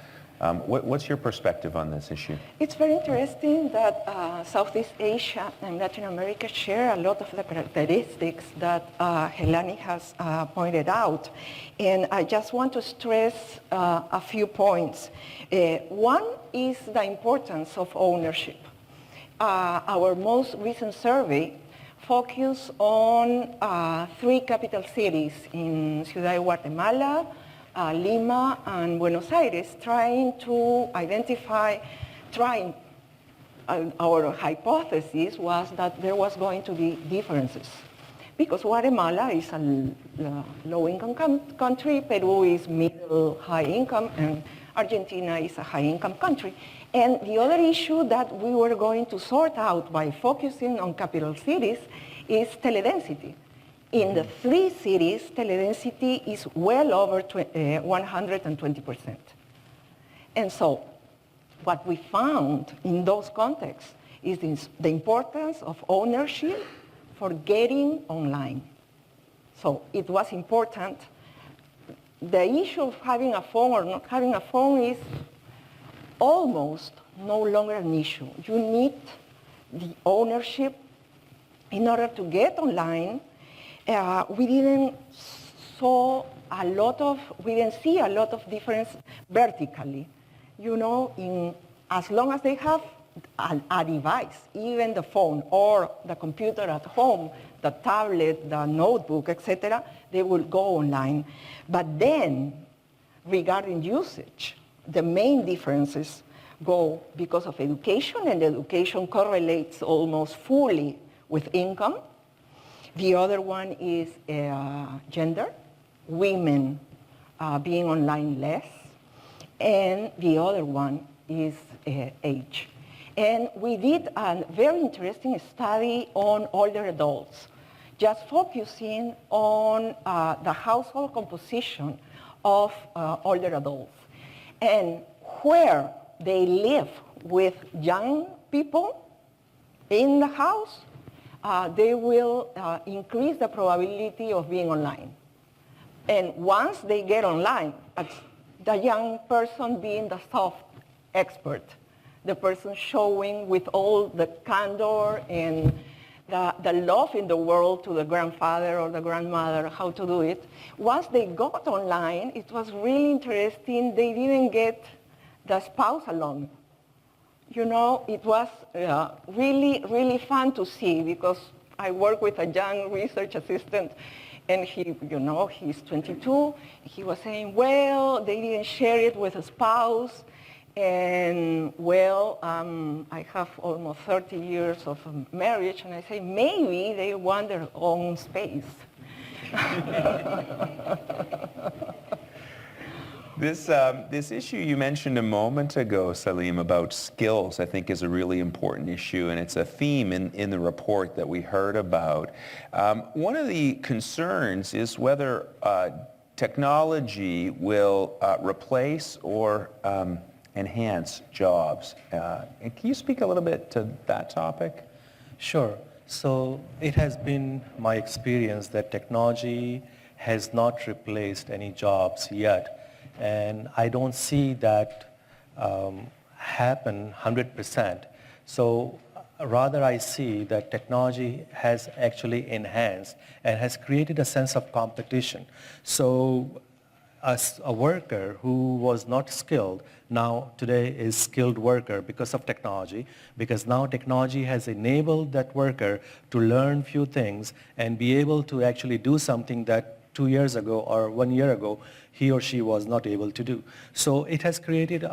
What's your perspective on this issue? It's very interesting that Southeast Asia and Latin America share a lot of the characteristics that Helani has pointed out. And I just want to stress a few points. One is the importance of ownership. Our most recent survey focused on 3 capital cities in Ciudad de Guatemala, Lima and Buenos Aires, trying to identify, our hypothesis was that there was going to be differences because Guatemala is a low-income country, Peru is middle high income, and Argentina is a high-income country. And the other issue that we were going to sort out by focusing on capital cities is teledensity. In the 3 cities, teledensity is well over 120%. And so what we found in those contexts is the importance of ownership for getting online. So it was important. The issue of having a phone or not having a phone is almost no longer an issue. You need the ownership in order to get online. We didn't see a lot of difference vertically. You know, as long as they have a device, even the phone or the computer at home, the tablet, the notebook, etc., they will go online. But then, regarding usage, the main differences go because of education, and education correlates almost fully with income. The other one is gender, women being online less, and the other one is age. And we did a very interesting study on older adults, just focusing on the household composition of older adults. And where they live with young people in the house, they will increase the probability of being online. And once they get online, the young person being the soft expert, the person showing with all the candor and the love in the world to the grandfather or the grandmother how to do it. Once they got online, it was really interesting. They didn't get the spouse along. You know, it was really, really fun to see, because I work with a young research assistant, and he, you know, he's 22. He was saying, well, they didn't share it with a spouse. And well, I have almost 30 years of marriage, and I say, maybe they want their own space. This issue you mentioned a moment ago, Salim, about skills, I think is a really important issue, and it's a theme in the report that we heard about. One of the concerns is whether technology will replace or enhance jobs. Can you speak a little bit to that topic? Sure. So it has been my experience that technology has not replaced any jobs yet. And I don't see that happen 100%. So rather I see that technology has actually enhanced and has created a sense of competition. So as a worker who was not skilled, now today is skilled worker because of technology, because now technology has enabled that worker to learn few things and be able to actually do something that 2 years ago or 1 year ago he or she was not able to do. So it has created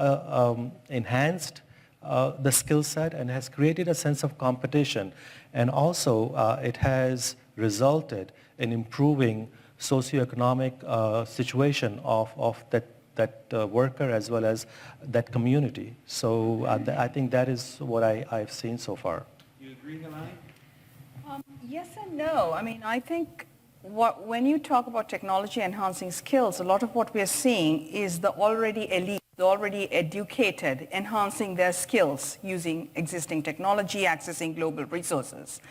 enhanced the skill set and has created a sense of competition, and also it has resulted in improving socioeconomic situation of that worker as well as that community. So I think that is what I've seen so far. You agree, Helene? Yes and no. I mean, I think when you talk about technology enhancing skills, a lot of what we're seeing is the already elite, the already educated, enhancing their skills using existing technology, accessing global resources.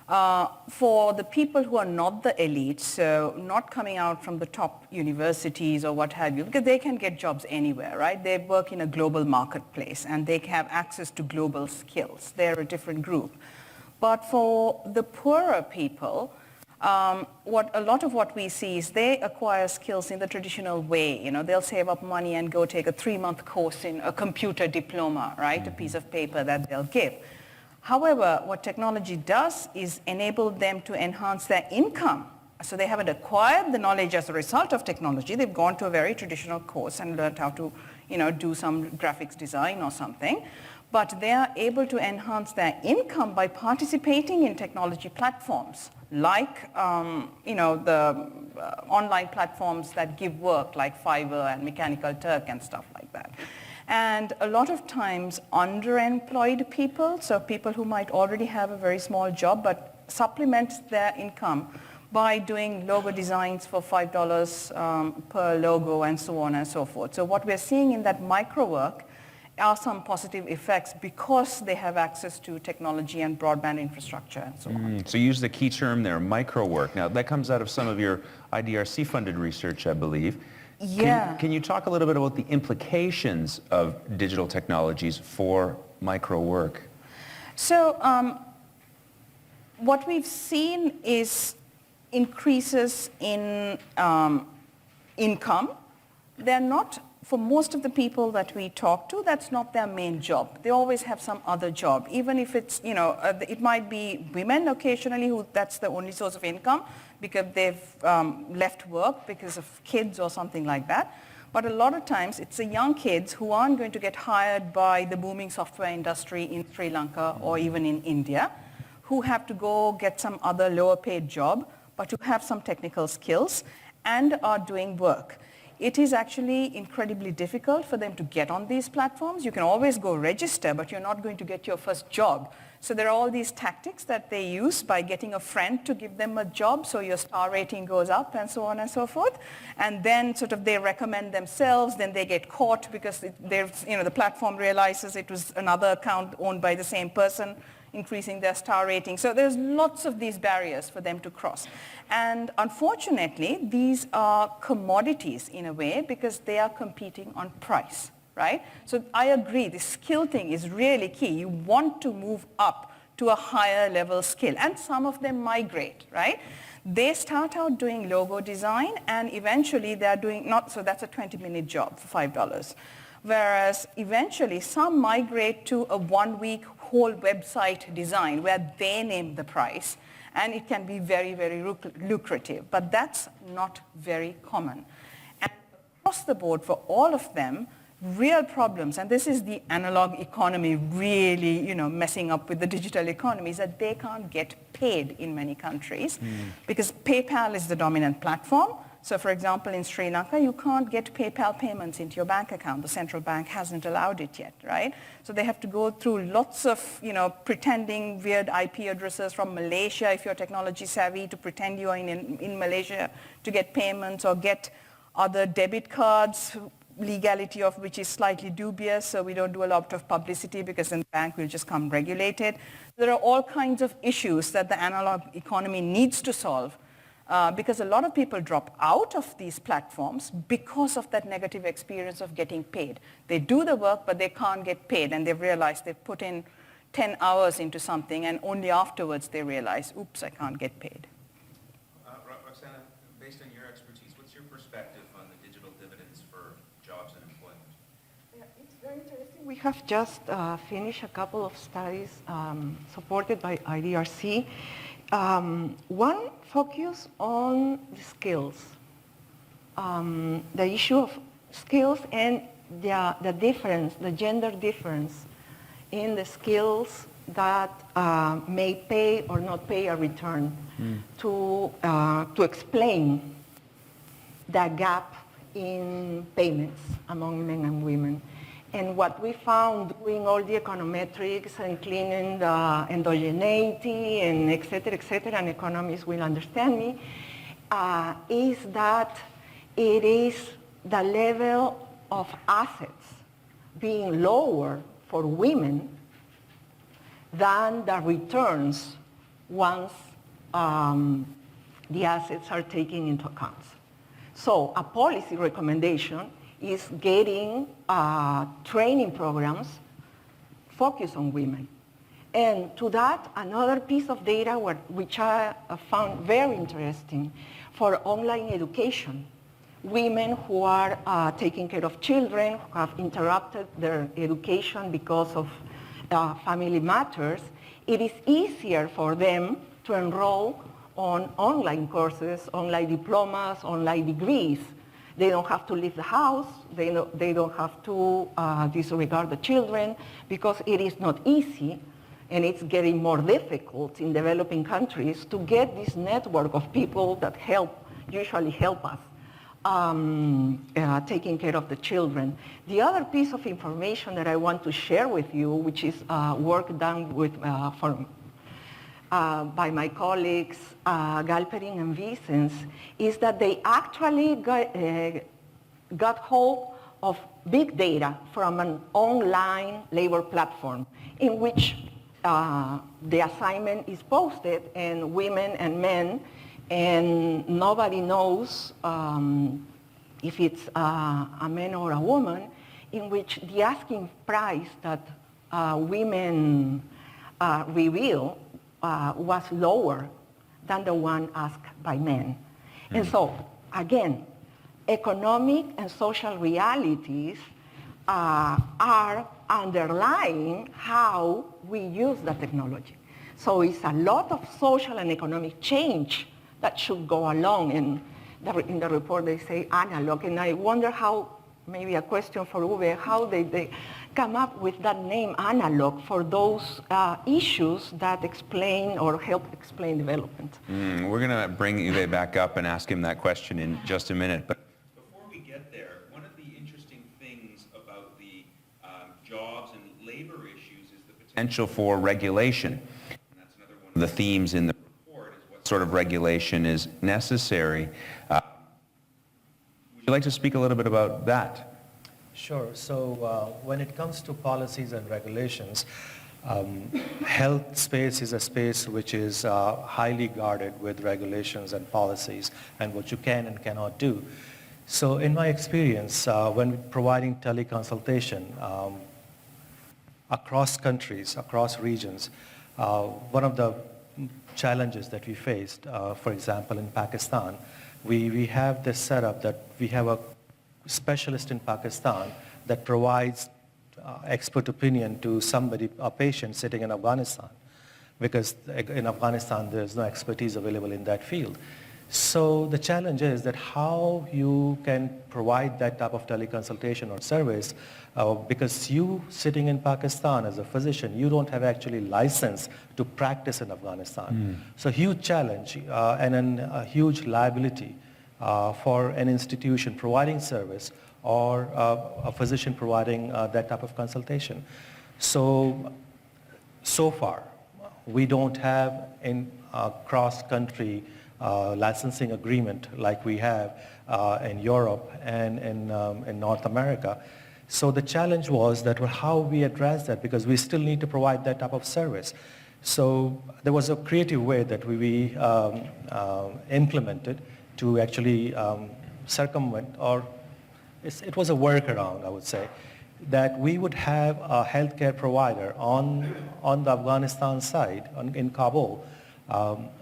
For the people who are not the elite, so not coming out from the top universities or what have you, because they can get jobs anywhere, right? They work in a global marketplace and they have access to global skills. They're a different group. But for the poorer people, a lot of what we see is they acquire skills in the traditional way. You know, they'll save up money and go take a 3-month course in a computer diploma, right? A piece of paper that they'll give. However, what technology does is enable them to enhance their income. So they haven't acquired the knowledge as a result of technology. They've gone to a very traditional course and learned how to, you know, do some graphics design or something. but they are able to enhance their income by participating in technology platforms like the online platforms that give work like Fiverr and Mechanical Turk and stuff like that. And a lot of times underemployed people, so people who might already have a very small job but supplement their income by doing logo designs for $5 per logo and so on and so forth. So what we're seeing in that micro work are some positive effects because they have access to technology and broadband infrastructure and so on. So you use the key term there, micro work. Now that comes out of some of your IDRC funded research, I believe. Yeah. Can you talk a little bit about the implications of digital technologies for micro work? So what we've seen is increases in income. They're not, for most of the people that we talk to, that's not their main job. They always have some other job, even if it's, it might be women occasionally who that's the only source of income because they've left work because of kids or something like that. But a lot of times it's the young kids who aren't going to get hired by the booming software industry in Sri Lanka or even in India, who have to go get some other lower paid job, but who have some technical skills and are doing work. It is actually incredibly difficult for them to get on these platforms. You can always go register, but you're not going to get your first job. So there are all these tactics that they use by getting a friend to give them a job, so your star rating goes up and so on and so forth. And then sort of they recommend themselves, then they get caught because the platform realizes it was another account owned by the same person, increasing their star rating. So there's lots of these barriers for them to cross. And unfortunately, these are commodities in a way because they are competing on price, right? So I agree, the skill thing is really key. You want to move up to a higher level skill, and some of them migrate, right? They start out doing logo design, and eventually they're doing, so that's a 20-minute job for $5. Whereas eventually some migrate to a 1-week whole website design where they name the price, and it can be very, very lucrative. But that's not very common. And across the board for all of them, real problems, and this is the analog economy really messing up with the digital economy, is that they can't get paid in many countries because PayPal is the dominant platform. So for example, in Sri Lanka, you can't get PayPal payments into your bank account. The central bank hasn't allowed it yet, right? So they have to go through lots of, pretending weird IP addresses from Malaysia, if you're technology savvy, to pretend you're in Malaysia to get payments or get other debit cards, legality of which is slightly dubious, so we don't do a lot of publicity because then the bank will just come regulate it. There are all kinds of issues that the analog economy needs to solve. Because a lot of people drop out of these platforms because of that negative experience of getting paid. They do the work, but they can't get paid, and they've realized they've put in 10 hours into something, and only afterwards they realize, oops, I can't get paid. Roxana, based on your expertise, what's your perspective on the digital dividends for jobs and employment? Yeah, it's very interesting. We have just finished a couple of studies supported by IDRC. One focus on the skills, the issue of skills and the difference, the gender difference in the skills that may pay or not pay a return to explain the gap in payments among men and women. And what we found doing all the econometrics and cleaning the endogeneity and et cetera, and economists will understand me, is that it is the level of assets being lower for women than the returns once the assets are taken into account. So a policy recommendation is getting training programs focused on women. And to that, another piece of data which I found very interesting for online education. Women who are taking care of children, who have interrupted their education because of family matters, it is easier for them to enroll on online courses, online diplomas, online degrees, They don't have to leave the house. They don't have to disregard the children, because it is not easy, and it's getting more difficult in developing countries to get this network of people that usually help us taking care of the children. The other piece of information that I want to share with you, which is work done by my colleagues Galperin and Vicens, is that they actually got hold of big data from an online labor platform in which the assignment is posted, and women and men, and nobody knows if it's a man or a woman, in which the asking price that women reveal was lower than the one asked by men. And so, again, economic and social realities are underlying how we use the technology. So it's a lot of social and economic change that should go along. In the report they say analog, and I wonder how, maybe a question for Uwe, how they come up with that name analog for those issues that explain or help explain development. We're going to bring Uwe back up and ask him that question in just a minute. But before we get there, one of the interesting things about the jobs and labor issues is the potential for regulation. And that's another one of the themes in the report, is what sort of regulation is necessary. Would you like to speak a little bit about that? Sure. So when it comes to policies and regulations, health space is a space which is highly guarded with regulations and policies and what you can and cannot do. So in my experience, when providing teleconsultation across countries, across regions, one of the challenges that we faced, for example, in Pakistan, we have this setup that we have a specialist in Pakistan that provides expert opinion to somebody, a patient sitting in Afghanistan, because in Afghanistan there's no expertise available in that field. So the challenge is that how you can provide that type of teleconsultation or service, because you sitting in Pakistan as a physician, you don't have actually license to practice in Afghanistan. So huge challenge and a huge liability for an institution providing service or a physician providing that type of consultation. So far, we don't have a cross-country licensing agreement like we have in Europe and in North America. So the challenge was that how we address that, because we still need to provide that type of service. So there was a creative way that we implemented to actually circumvent, or it was a workaround, I would say, that we would have a healthcare provider on the Afghanistan side, in Kabul,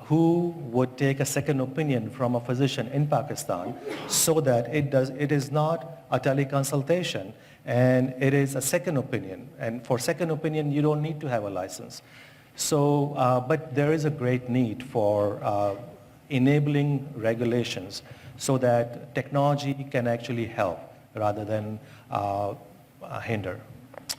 who would take a second opinion from a physician in Pakistan, so that it is not a teleconsultation, and it is a second opinion. And for second opinion, you don't need to have a license. So, but there is a great need for enabling regulations so that technology can actually help rather than hinder.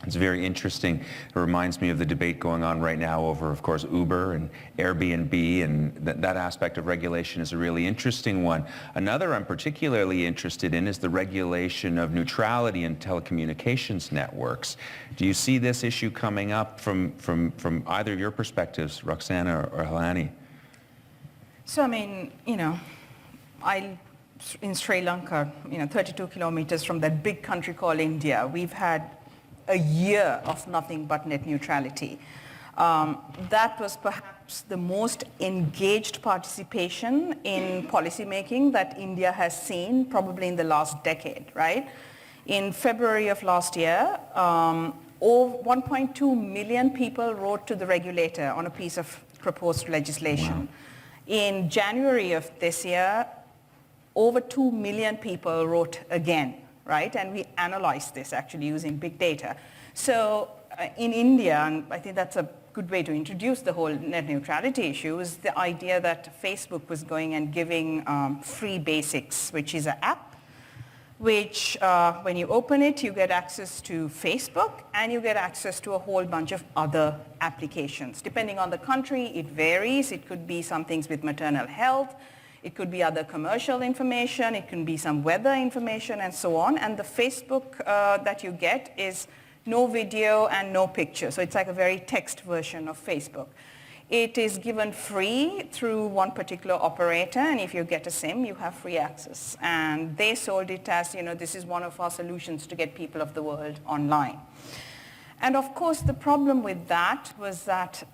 It's very interesting. It reminds me of the debate going on right now over, of course, Uber and Airbnb, and that aspect of regulation is a really interesting one. Another I'm particularly interested in is the regulation of neutrality in telecommunications networks. Do you see this issue coming up from either of your perspectives, Roxana or Helani? So, I mean, in Sri Lanka, 32 kilometers from that big country called India, we've had a year of nothing but net neutrality. That was perhaps the most engaged participation in policymaking that India has seen probably in the last decade, right? In February of last year, 1.2 million people wrote to the regulator on a piece of proposed legislation. Wow. In January of this year, over 2 million people wrote again, right? And we analyzed this actually using big data. So in India, and I think that's a good way to introduce the whole net neutrality issue, is the idea that Facebook was going and giving free basics, which is an app which when you open it, you get access to Facebook and you get access to a whole bunch of other applications. Depending on the country, it varies. It could be some things with maternal health. It could be other commercial information. It can be some weather information and so on. And the Facebook that you get is no video and no picture. So it's like a very text version of Facebook. It is given free through one particular operator, and if you get a SIM, you have free access. And they sold it as, you know, this is one of our solutions to get people of the world online. And of course, the problem with that was that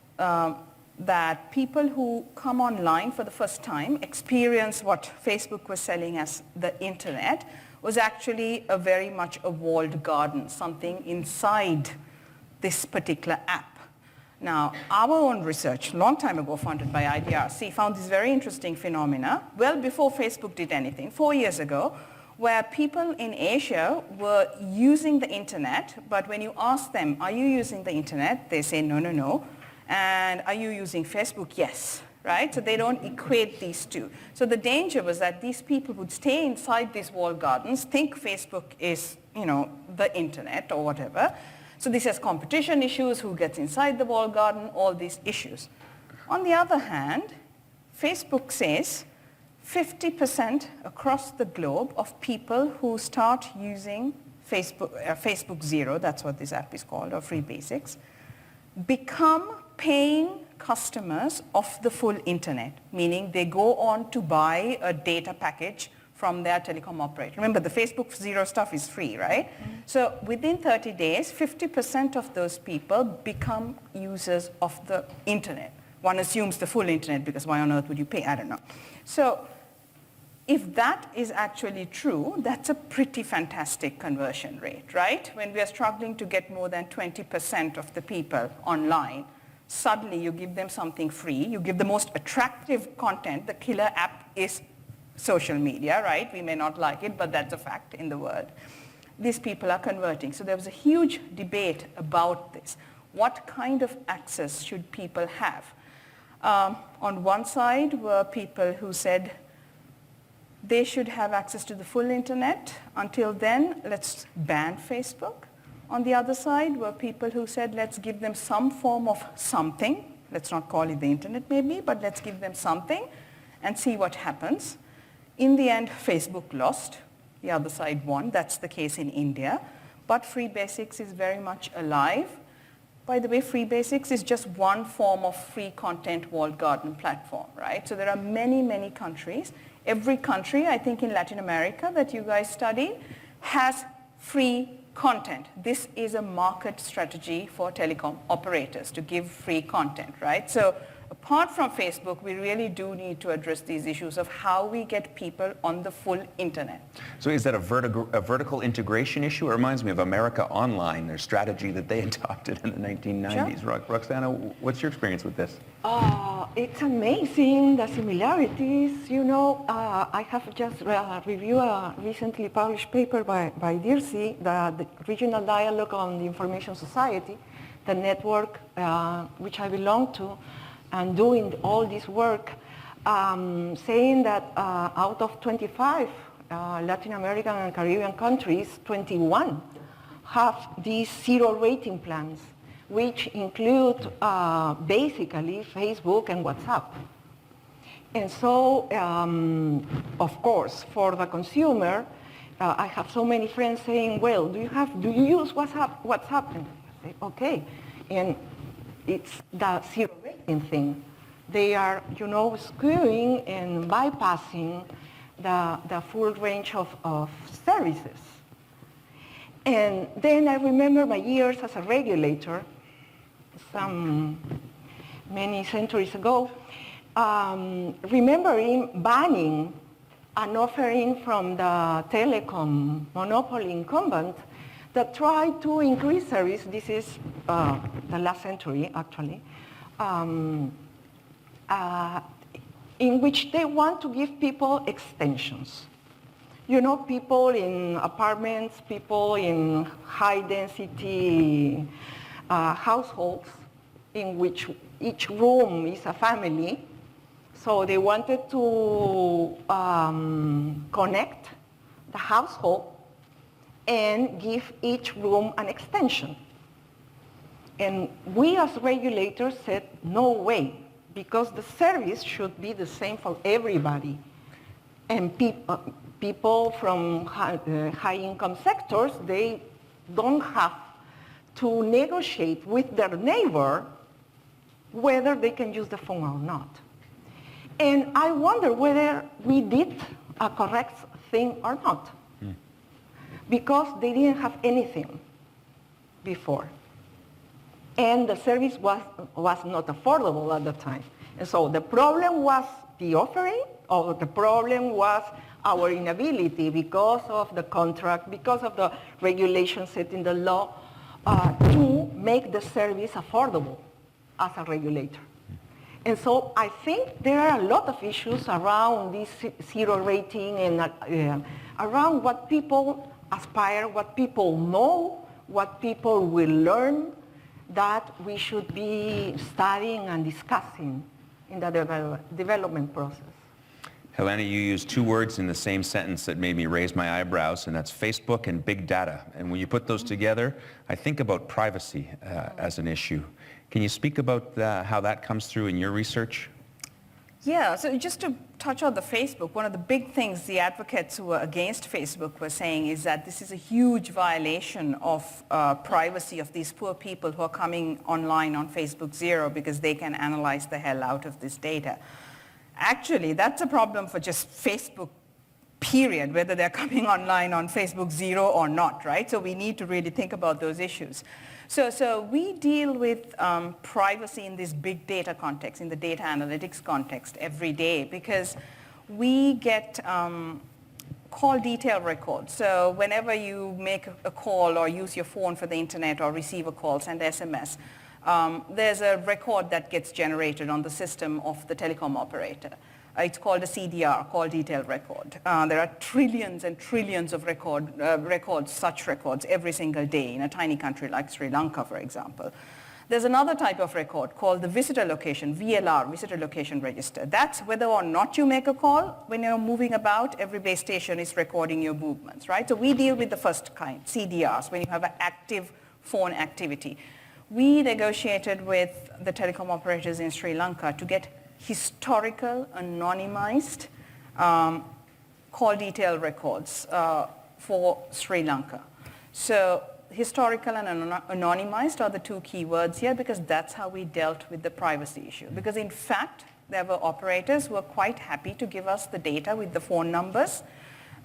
that people who come online for the first time experience what Facebook was selling as the internet was actually a very much a walled garden, something inside this particular app. Now, our own research, long time ago funded by IDRC, found this very interesting phenomena, well before Facebook did anything, 4 years ago, where people in Asia were using the internet, but when you ask them, are you using the internet? They say, no, no, no. And are you using Facebook? Yes, right? So they don't equate these two. So the danger was that these people would stay inside these walled gardens, think Facebook is, you know, the internet or whatever. So this has competition issues, who gets inside the walled garden, all these issues. On the other hand, Facebook says 50% across the globe of people who start using Facebook, Facebook Zero, that's what this app is called, or Free Basics, become paying customers of the full internet, meaning they go on to buy a data package from their telecom operator. Remember, the Facebook Zero stuff is free, right? Mm-hmm. So within 30 days, 50% of those people become users of the internet. One assumes the full internet, because why on earth would you pay? I don't know. So if that is actually true, that's a pretty fantastic conversion rate, right? When we are struggling to get more than 20% of the people online, suddenly you give them something free, you give the most attractive content. The killer app is social media, right? We may not like it, but that's a fact in the world. These people are converting. So there was a huge debate about this. What kind of access should people have? On one side were people who said they should have access to the full internet. Until then, let's ban Facebook. On the other side were people who said, let's give them some form of something. Let's not call it the internet maybe, but let's give them something and see what happens. In the end, Facebook lost. The other side won. That's the case in India. But Free Basics is very much alive. By the way, Free Basics is just one form of free content walled garden platform, right? So there are many, many countries. Every country, I think in Latin America that you guys studied, has free content. This is a market strategy for telecom operators to give free content, right? So apart from Facebook, we really do need to address these issues of how we get people on the full internet. So is that a vertical integration issue? It reminds me of America Online, their strategy that they adopted in the 1990s. Sure. Roxana, what's your experience with this? It's amazing, the similarities. You know, I have just reviewed a recently published paper by DIRSI, the Regional Dialogue on the Information Society, the network which I belong to, and doing all this work, saying that out of 25 Latin American and Caribbean countries, 21 have these zero rating plans, which include basically Facebook and WhatsApp. And so, of course, for the consumer, I have so many friends saying, well, do you use WhatsApp? And I say, okay. And it's the zero rating thing. They are, you know, skewing and bypassing the full range of services. And then I remember my years as a regulator, many centuries ago, remembering banning an offering from the telecom monopoly incumbent that tried to increase service. This is the last century, actually, in which they want to give people extensions. You know, people in apartments, people in high-density households in which each room is a family. So they wanted to connect the household and give each room an extension. And we as regulators said, no way, because the service should be the same for everybody. And people from high-income sectors, they don't have to negotiate with their neighbor whether they can use the phone or not. And I wonder whether we did a correct thing or not, because they didn't have anything before. And the service was not affordable at the time. And so the problem was the offering, or the problem was our inability because of the contract, because of the regulations set in the law, to make the service affordable as a regulator. And so I think there are a lot of issues around this zero rating and around what people aspire, what people know, what people will learn, that we should be studying and discussing in the development process. Helena, you used two words in the same sentence that made me raise my eyebrows, and that's Facebook and big data. And when you put those together, I think about privacy as an issue. Can you speak about how that comes through in your research? Yeah, so just to touch on the Facebook, one of the big things the advocates who were against Facebook were saying is that this is a huge violation of privacy of these poor people who are coming online on Facebook Zero because they can analyze the hell out of this data. Actually, that's a problem for just Facebook, period, whether they're coming online on Facebook Zero or not, right? So we need to really think about those issues. So we deal with privacy in this big data context, in the data analytics context every day, because we get call detail records. So whenever you make a call or use your phone for the internet or receive a call, send SMS, there's a record that gets generated on the system of the telecom operator. It's called a CDR, call detail record. There are trillions and trillions of such records every single day in a tiny country like Sri Lanka, for example. There's another type of record called the visitor location, VLR, visitor location register. That's whether or not you make a call. When you're moving about, every base station is recording your movements, right? So we deal with the first kind, CDRs, when you have an active phone activity. We negotiated with the telecom operators in Sri Lanka to get historical, anonymized call detail records for Sri Lanka. So historical and anonymized are the two key words here, because that's how we dealt with the privacy issue. Because in fact, there were operators who were quite happy to give us the data with the phone numbers,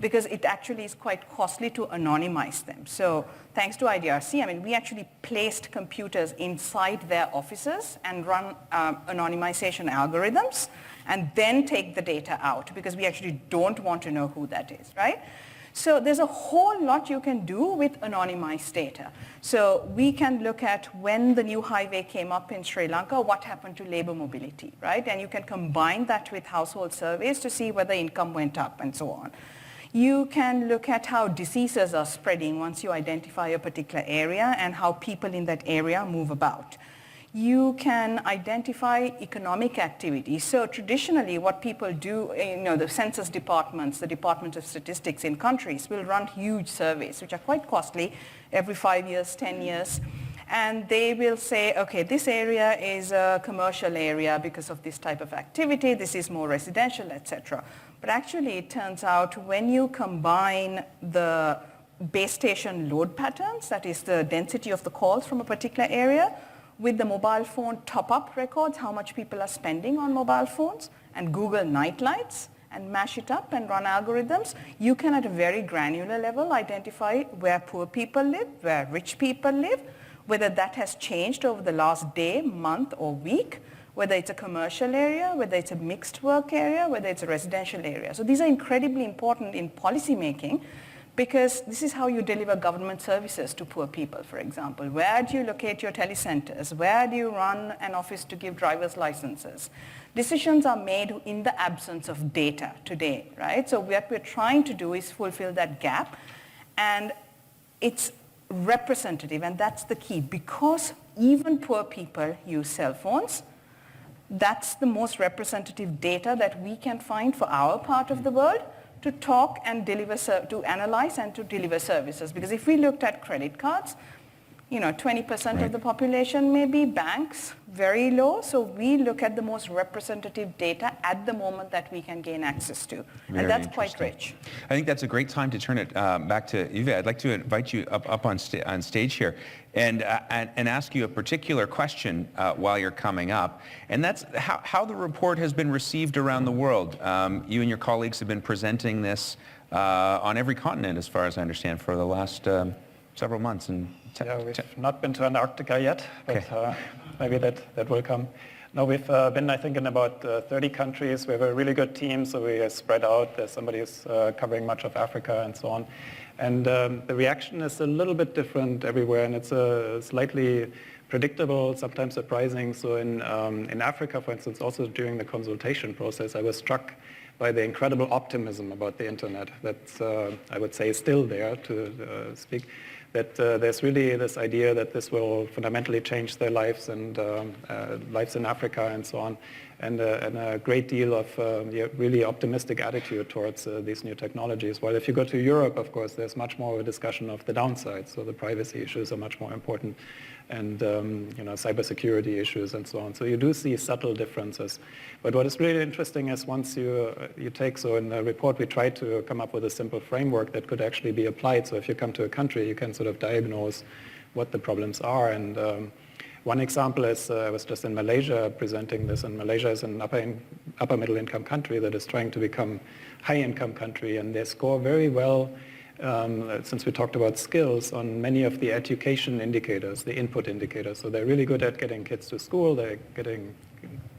because it actually is quite costly to anonymize them. So thanks to IDRC, I mean, we actually placed computers inside their offices and run anonymization algorithms and then take the data out, because we actually don't want to know who that is, right? So there's a whole lot you can do with anonymized data. So we can look at when the new highway came up in Sri Lanka, what happened to labor mobility, right? And you can combine that with household surveys to see whether income went up and so on. You can look at how diseases are spreading once you identify a particular area and how people in that area move about. You can identify economic activity. So traditionally what people do, the census departments, the Department of Statistics in countries will run huge surveys, which are quite costly, every 5 years, 10 years. And they will say, okay, this area is a commercial area because of this type of activity, this is more residential, etc. But actually, it turns out when you combine the base station load patterns, that is the density of the calls from a particular area, with the mobile phone top-up records, how much people are spending on mobile phones, and Google nightlights, and mash it up and run algorithms, you can at a very granular level identify where poor people live, where rich people live, whether that has changed over the last day, month, or week, whether it's a commercial area, whether it's a mixed work area, whether it's a residential area. So these are incredibly important in policy making, because this is how you deliver government services to poor people, for example. Where do you locate your telecenters? Where do you run an office to give driver's licenses? Decisions are made in the absence of data today, right? So what we're trying to do is fulfill that gap, and it's representative, and that's the key, because even poor people use cell phones. That's the most representative data that we can find for our part of the world to talk and deliver, to analyze and to deliver services. Because if we looked at credit cards, 20% of the population may be banks, very low. So we look at the most representative data at the moment that we can gain access to. And that's quite rich. I think that's a great time to turn it back to Uwe. I'd like to invite you up on stage here and ask you a particular question while you're coming up. And that's how the report has been received around the world. You and your colleagues have been presenting this on every continent, as far as I understand, for the last several months. Yeah, we've not been to Antarctica yet, but maybe that will come. No, we've been, I think, in about 30 countries. We have a really good team, so we are spread out. There's somebody who's covering much of Africa and so on. And the reaction is a little bit different everywhere, and it's slightly predictable, sometimes surprising. So in Africa, for instance, also during the consultation process, I was struck by the incredible optimism about the internet that's, I would say, still there, to speak. That there's really this idea that this will fundamentally change their lives and lives in Africa and so on, and a great deal of really optimistic attitude towards these new technologies. While if you go to Europe, of course, there's much more of a discussion of the downsides, so the privacy issues are much more important, and cybersecurity issues and so on. So you do see subtle differences. But what is really interesting is once you take, so in the report we tried to come up with a simple framework that could actually be applied. So if you come to a country, you can sort of diagnose what the problems are. And one example is, I was just in Malaysia presenting this, and Malaysia is an upper middle income country that is trying to become high income country, and they score very well, since we talked about skills, on many of the education indicators, the input indicators. So they're really good at getting kids to school, they're getting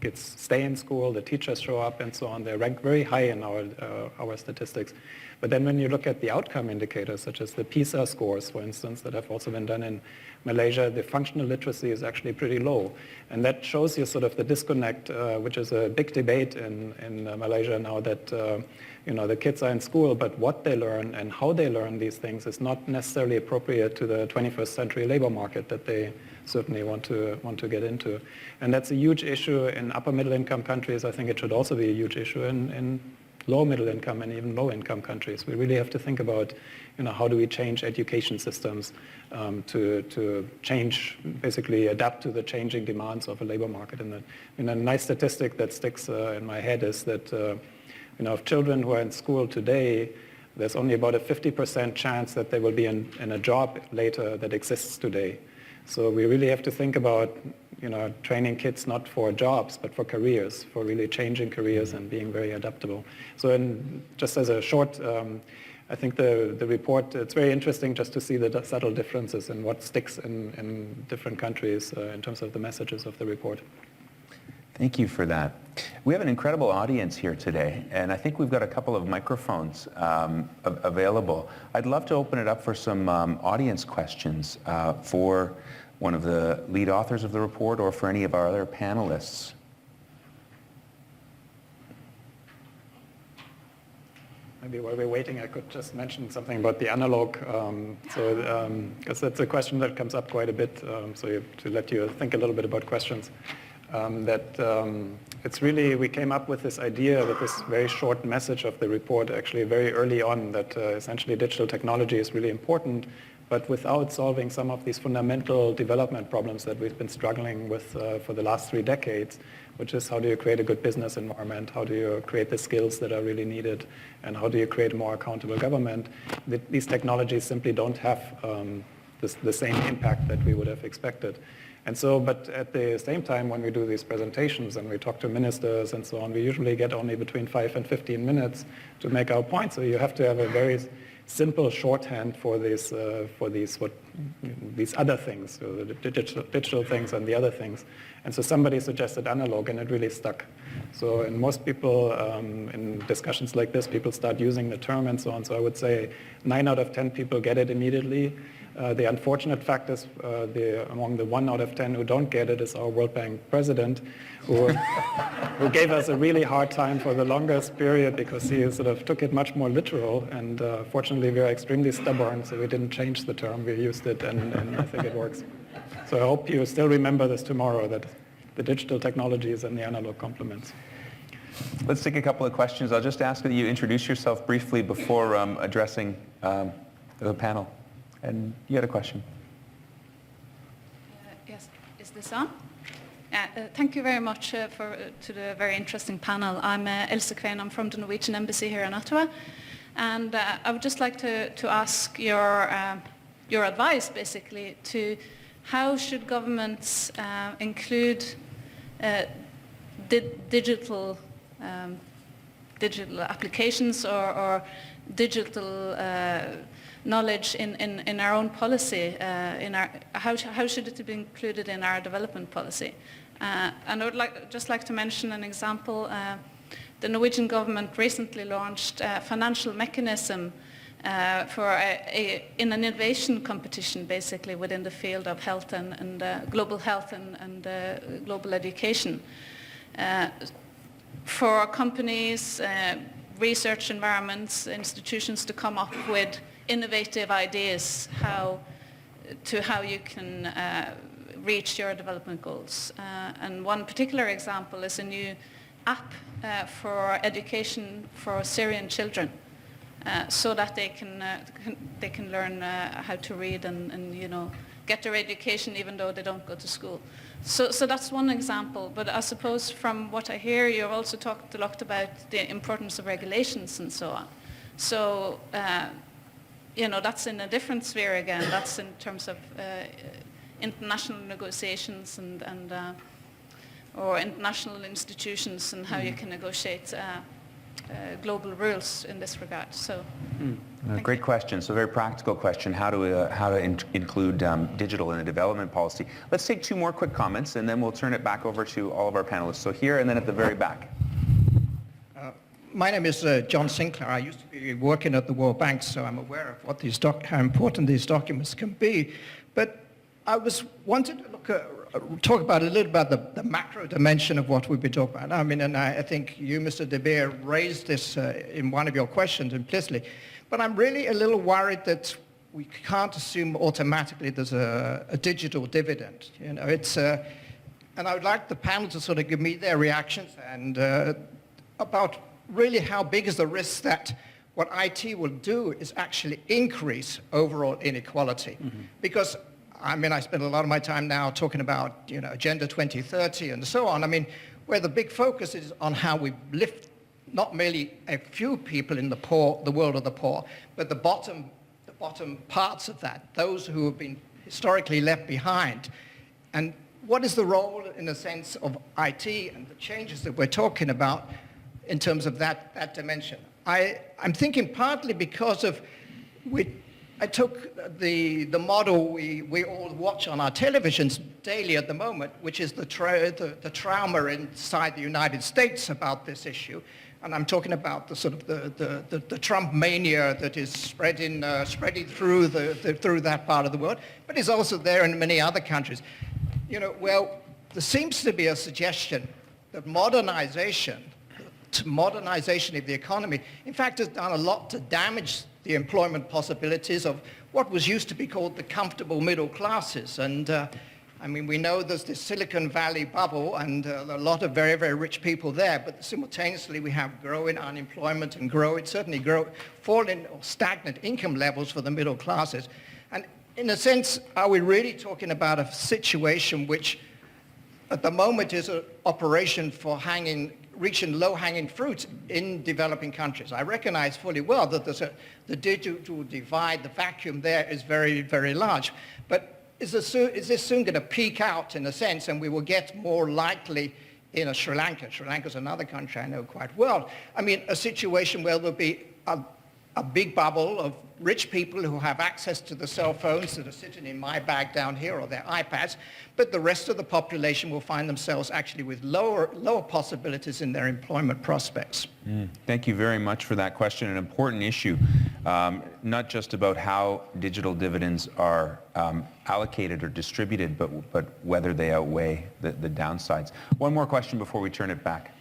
kids stay in school, the teachers show up and so on. They're ranked very high in our statistics. But then when you look at the outcome indicators, such as the PISA scores, for instance, that have also been done in Malaysia, the functional literacy is actually pretty low. And that shows you sort of the disconnect, which is a big debate in Malaysia now, that the kids are in school, but what they learn and how they learn these things is not necessarily appropriate to the 21st century labor market that they certainly want to get into. And that's a huge issue in upper middle income countries. I think it should also be a huge issue in low middle income and even low income countries. We really have to think about, how do we change education systems to change, basically adapt to the changing demands of a labor market. And a nice statistic that sticks in my head is that, of children who are in school today, there's only about a 50% chance that they will be in a job later that exists today. So we really have to think about, training kids not for jobs, but for careers, for really changing careers and being very adaptable. So just as a short, I think the report, it's very interesting just to see the subtle differences in what sticks in different countries in terms of the messages of the report. Thank you for that. We have an incredible audience here today, and I think we've got a couple of microphones available. I'd love to open it up for some audience questions for one of the lead authors of the report or for any of our other panelists. Maybe while we're waiting, I could just mention something about the analog. Because that's a question that comes up quite a bit, to let you think a little bit about questions. It's really, we came up with this idea with this very short message of the report actually very early on, that essentially digital technology is really important, but without solving some of these fundamental development problems that we've been struggling with for the last 3 decades, which is how do you create a good business environment, how do you create the skills that are really needed, and how do you create a more accountable government. These technologies simply don't have the same impact that we would have expected. And so, but at the same time, when we do these presentations and we talk to ministers and so on, we usually get only between 5 and 15 minutes to make our point. So you have to have a very simple shorthand for these other things, so the digital things and the other things. And so somebody suggested analog, and it really stuck. So, and most people in discussions like this, people start using the term and so on. So I would say 9 out of 10 people get it immediately. The unfortunate fact is among the 1 out of 10 who don't get it is our World Bank president, who gave us a really hard time for the longest period because he sort of took it much more literal. And fortunately, we are extremely stubborn, so we didn't change the term. We used it, and I think it works. So I hope you still remember this tomorrow, that the digital technologies and the analog complements. Let's take a couple of questions. I'll just ask that you introduce yourself briefly before addressing the panel. And you had a question. Yes, is this on? Thank you very much to the very interesting panel. I'm Ilse Kveen. I'm from the Norwegian Embassy here in Ottawa. And I would just like to ask your advice, basically, to how should governments include digital applications or digital knowledge in our own policy. How should it be included in our development policy? And I would just like to mention an example. The Norwegian government recently launched a financial mechanism for in an innovation competition, basically within the field of health and global health and global education, for companies, research environments, institutions to come up with innovative ideas how you can reach your development goals. And one particular example is a new app for education for Syrian children, so that they can learn how to read and get their education even though they don't go to school. So that's one example. But I suppose from what I hear, you've also talked a lot about the importance of regulations and so on. So that's in a different sphere again. That's in terms of international negotiations and or international institutions and how you can negotiate global rules in this regard. So, great question. So, a very practical question: how to include digital in the development policy. Let's take two more quick comments, and then we'll turn it back over to all of our panelists. So here, and then at the very back. My name is John Sinclair. I used to be working at the World Bank, so I'm aware of what how important these documents can be. But I wanted to talk about a little about the macro dimension of what we've been talking about. I mean, and I think you, Mr. De Beer, raised this in one of your questions implicitly. But I'm really a little worried that we can't assume automatically there's a digital dividend. It's and I would like the panel to sort of give me their reactions and about really how big is the risk that what IT will do is actually increase overall inequality. Mm-hmm. Because I spend a lot of my time now talking about, Agenda 2030 and so on. I mean, where the big focus is on how we lift not merely a few people in the world of the poor, but the bottom parts of that, those who have been historically left behind. And what is the role, in a sense, of IT and the changes that we're talking about in terms of that dimension? I'm thinking partly because of I took the model we all watch on our televisions daily at the moment, which is the trauma inside the United States about this issue. And I'm talking about the sort of the Trump mania that is spreading through through that part of the world, but is also there in many other countries. There seems to be a suggestion that modernization of the economy, in fact, has done a lot to damage the employment possibilities of what was used to be called the comfortable middle classes. And we know there's this Silicon Valley bubble and a lot of very, very rich people there, but simultaneously we have growing unemployment and falling or stagnant income levels for the middle classes. And in a sense, are we really talking about a situation which at the moment is an operation for reaching low-hanging fruit in developing countries? I recognize fully well that the digital divide, the vacuum there is very, very large. But is this soon going to peak out in a sense, and we will get more likely in Sri Lanka? Sri Lanka is another country I know quite well. A situation where there'll be a big bubble of rich people who have access to the cell phones that are sitting in my bag down here or their iPads, but the rest of the population will find themselves actually with lower possibilities in their employment prospects. Thank you very much for that question. An important issue, not just about how digital dividends are allocated or distributed, but whether they outweigh the downsides. One more question before we turn it back.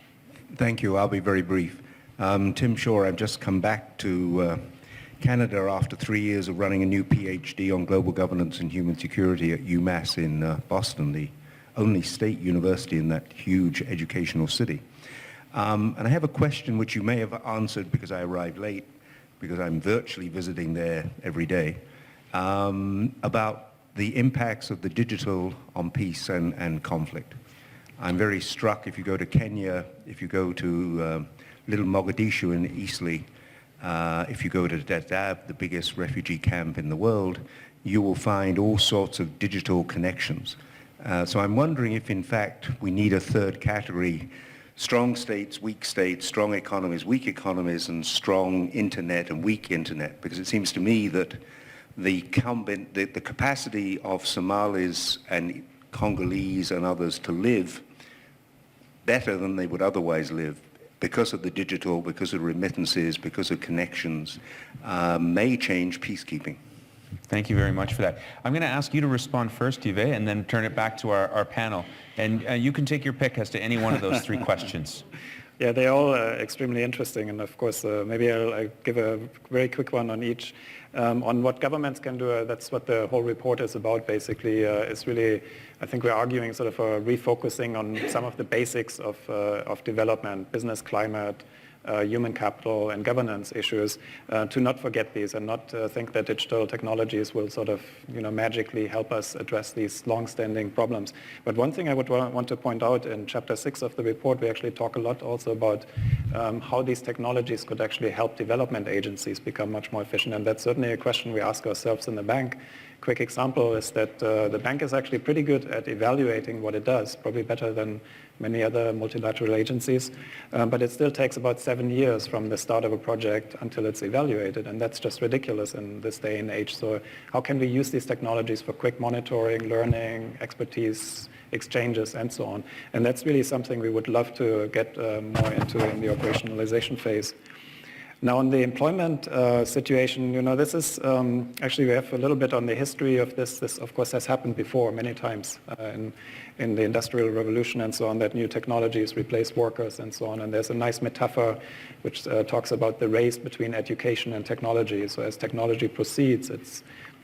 Thank you. I'll be very brief. Tim Shore, I've just come back to Canada after 3 years of running a new PhD on global governance and human security at UMass in Boston, the only state university in that huge educational city. And I have a question which you may have answered because I arrived late, because I'm virtually visiting there every day, about the impacts of the digital on peace and conflict. I'm very struck if you go to Kenya, if you go to Little Mogadishu in Eastleigh, if you go to Dadaab, the biggest refugee camp in the world, you will find all sorts of digital connections. So I'm wondering if in fact we need a third category: strong states, strong economies, weak economies, and strong internet and weak internet, because it seems to me that the capacity of Somalis and Congolese and others to live better than they would otherwise live because of the digital, because of remittances, because of connections, may change peacekeeping. Thank you very much for that. I'm going to ask you to respond first, Uwe, and then turn it back to our panel. And you can take your pick as to any one of those three questions. Yeah, they're all extremely interesting, and of course, maybe I'll give a very quick one on each. On what governments can do, that's what the whole report is about, basically. It's really, I think we're arguing sort of a refocusing on some of the basics of development, business climate, human capital and governance issues, to not forget these and not think that digital technologies will sort of, magically help us address these long-standing problems. But one thing I would want to point out, in chapter 6 of the report, we actually talk a lot also about how these technologies could actually help development agencies become much more efficient. And that's certainly a question we ask ourselves in the bank. Quick example is that the bank is actually pretty good at evaluating what it does, probably better than many other multilateral agencies, but it still takes about 7 years from the start of a project until it's evaluated, and that's just ridiculous in this day and age. So how can we use these technologies for quick monitoring, learning, expertise, exchanges, and so on? And that's really something we would love to get more into in the operationalization phase. Now, on the employment situation, this is actually, we have a little bit on the history of this. This, of course, has happened before many times in the Industrial Revolution and so on, that new technologies replace workers and so on. And there's a nice metaphor which talks about the race between education and technology. So as technology proceeds, it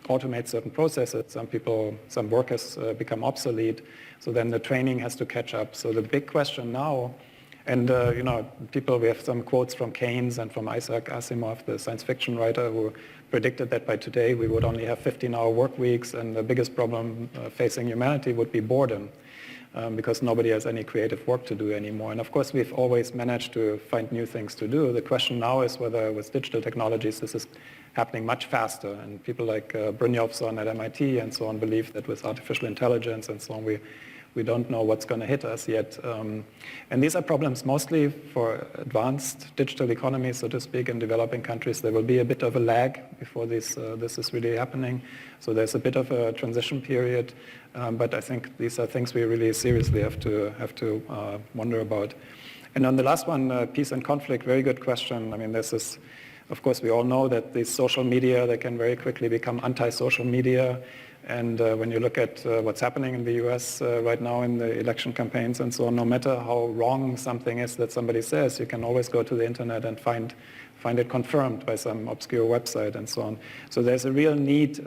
automates certain processes. Some workers become obsolete. So then the training has to catch up. So the big question now, and we have some quotes from Keynes and from Isaac Asimov, the science fiction writer, who predicted that by today we would only have 15-hour work weeks, and the biggest problem facing humanity would be boredom, because nobody has any creative work to do anymore. And of course, we've always managed to find new things to do. The question now is whether with digital technologies this is happening much faster. And people like Brynjolfsson at MIT and so on believe that with artificial intelligence and so on, we don't know what's going to hit us yet. And these are problems mostly for advanced digital economies, so to speak, in developing countries. There will be a bit of a lag before this is really happening. So there's a bit of a transition period. But I think these are things we really seriously have to wonder about. And on the last one, peace and conflict, very good question. I mean, of course, we all know that these social media, they can very quickly become anti-social media. And when you look at what's happening in the US right now in the election campaigns and so on, no matter how wrong something is that somebody says, you can always go to the internet and find it confirmed by some obscure website and so on. So there's a real need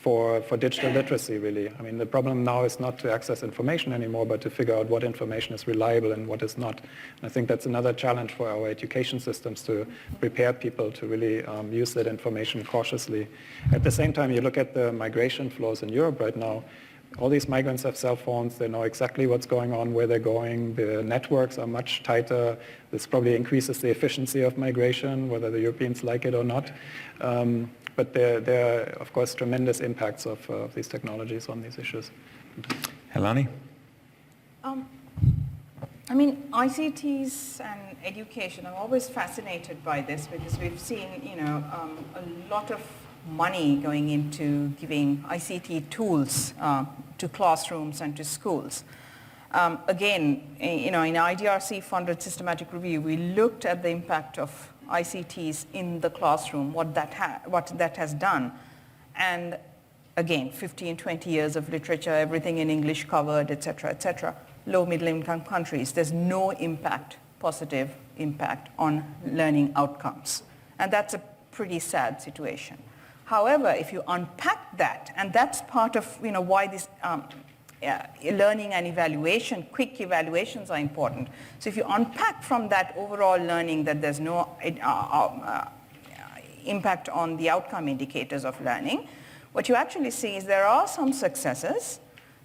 for digital literacy, really. I mean, the problem now is not to access information anymore, but to figure out what information is reliable and what is not. And I think that's another challenge for our education systems, to prepare people to really use that information cautiously. At the same time, you look at the migration flows in Europe right now. All these migrants have cell phones. They know exactly what's going on, where they're going. The networks are much tighter. This probably increases the efficiency of migration, whether the Europeans like it or not. But there are, of course, tremendous impacts of these technologies on these issues. Helani? I mean, ICTs and education, I'm always fascinated by this, because we've seen, a lot of money going into giving ICT tools to classrooms and to schools. Again, in IDRC funded systematic review, we looked at the impact of ICTs in the classroom, what that has done. And again, 15, 20 years of literature, everything in English covered, et cetera, low middle income countries, there's no positive impact on learning outcomes. And that's a pretty sad situation. However, if you unpack that, and that's part of why this learning and evaluation, quick evaluations are important. So if you unpack from that overall learning that there's no impact on the outcome indicators of learning, what you actually see is there are some successes.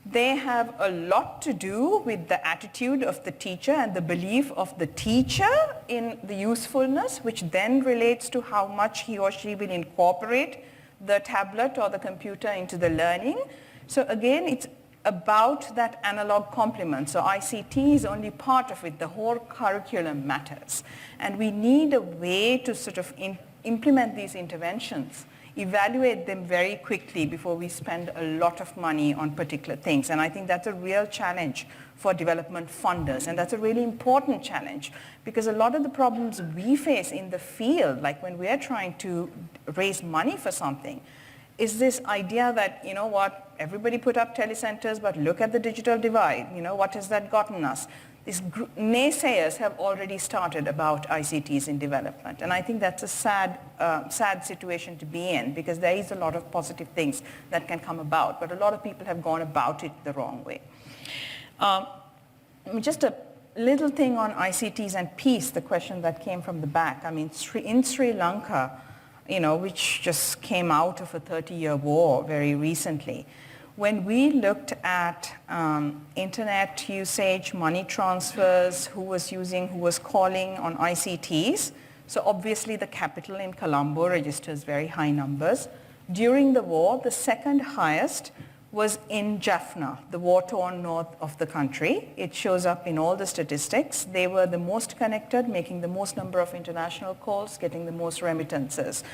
They have a lot to do with the attitude of the teacher and the belief of the teacher in the usefulness, which then relates to how much he or she will incorporate the tablet or the computer into the learning. So again, it's about that analog complement. So ICT is only part of it. The whole curriculum matters. And we need a way to sort of implement these interventions, evaluate them very quickly before we spend a lot of money on particular things. And I think that's a real challenge for development funders. And that's a really important challenge because a lot of the problems we face in the field, like when we're trying to raise money for something, is this idea that, you know what, everybody put up telecenters, but look at the digital divide. You know, what has that gotten us? These naysayers have already started about ICTs in development. And I think that's a sad situation to be in because there is a lot of positive things that can come about, but a lot of people have gone about it the wrong way. Just a little thing on ICTs and peace, the question that came from the back. I mean, in Sri Lanka, you know, which just came out of a 30-year war very recently, when we looked at internet usage, money transfers, who was using, who was calling on ICTs, so obviously the capital in Colombo registers very high numbers. During the war, the second highest was in Jaffna, the war-torn north of the country. It shows up in all the statistics. They were the most connected, making the most number of international calls, getting the most remittances.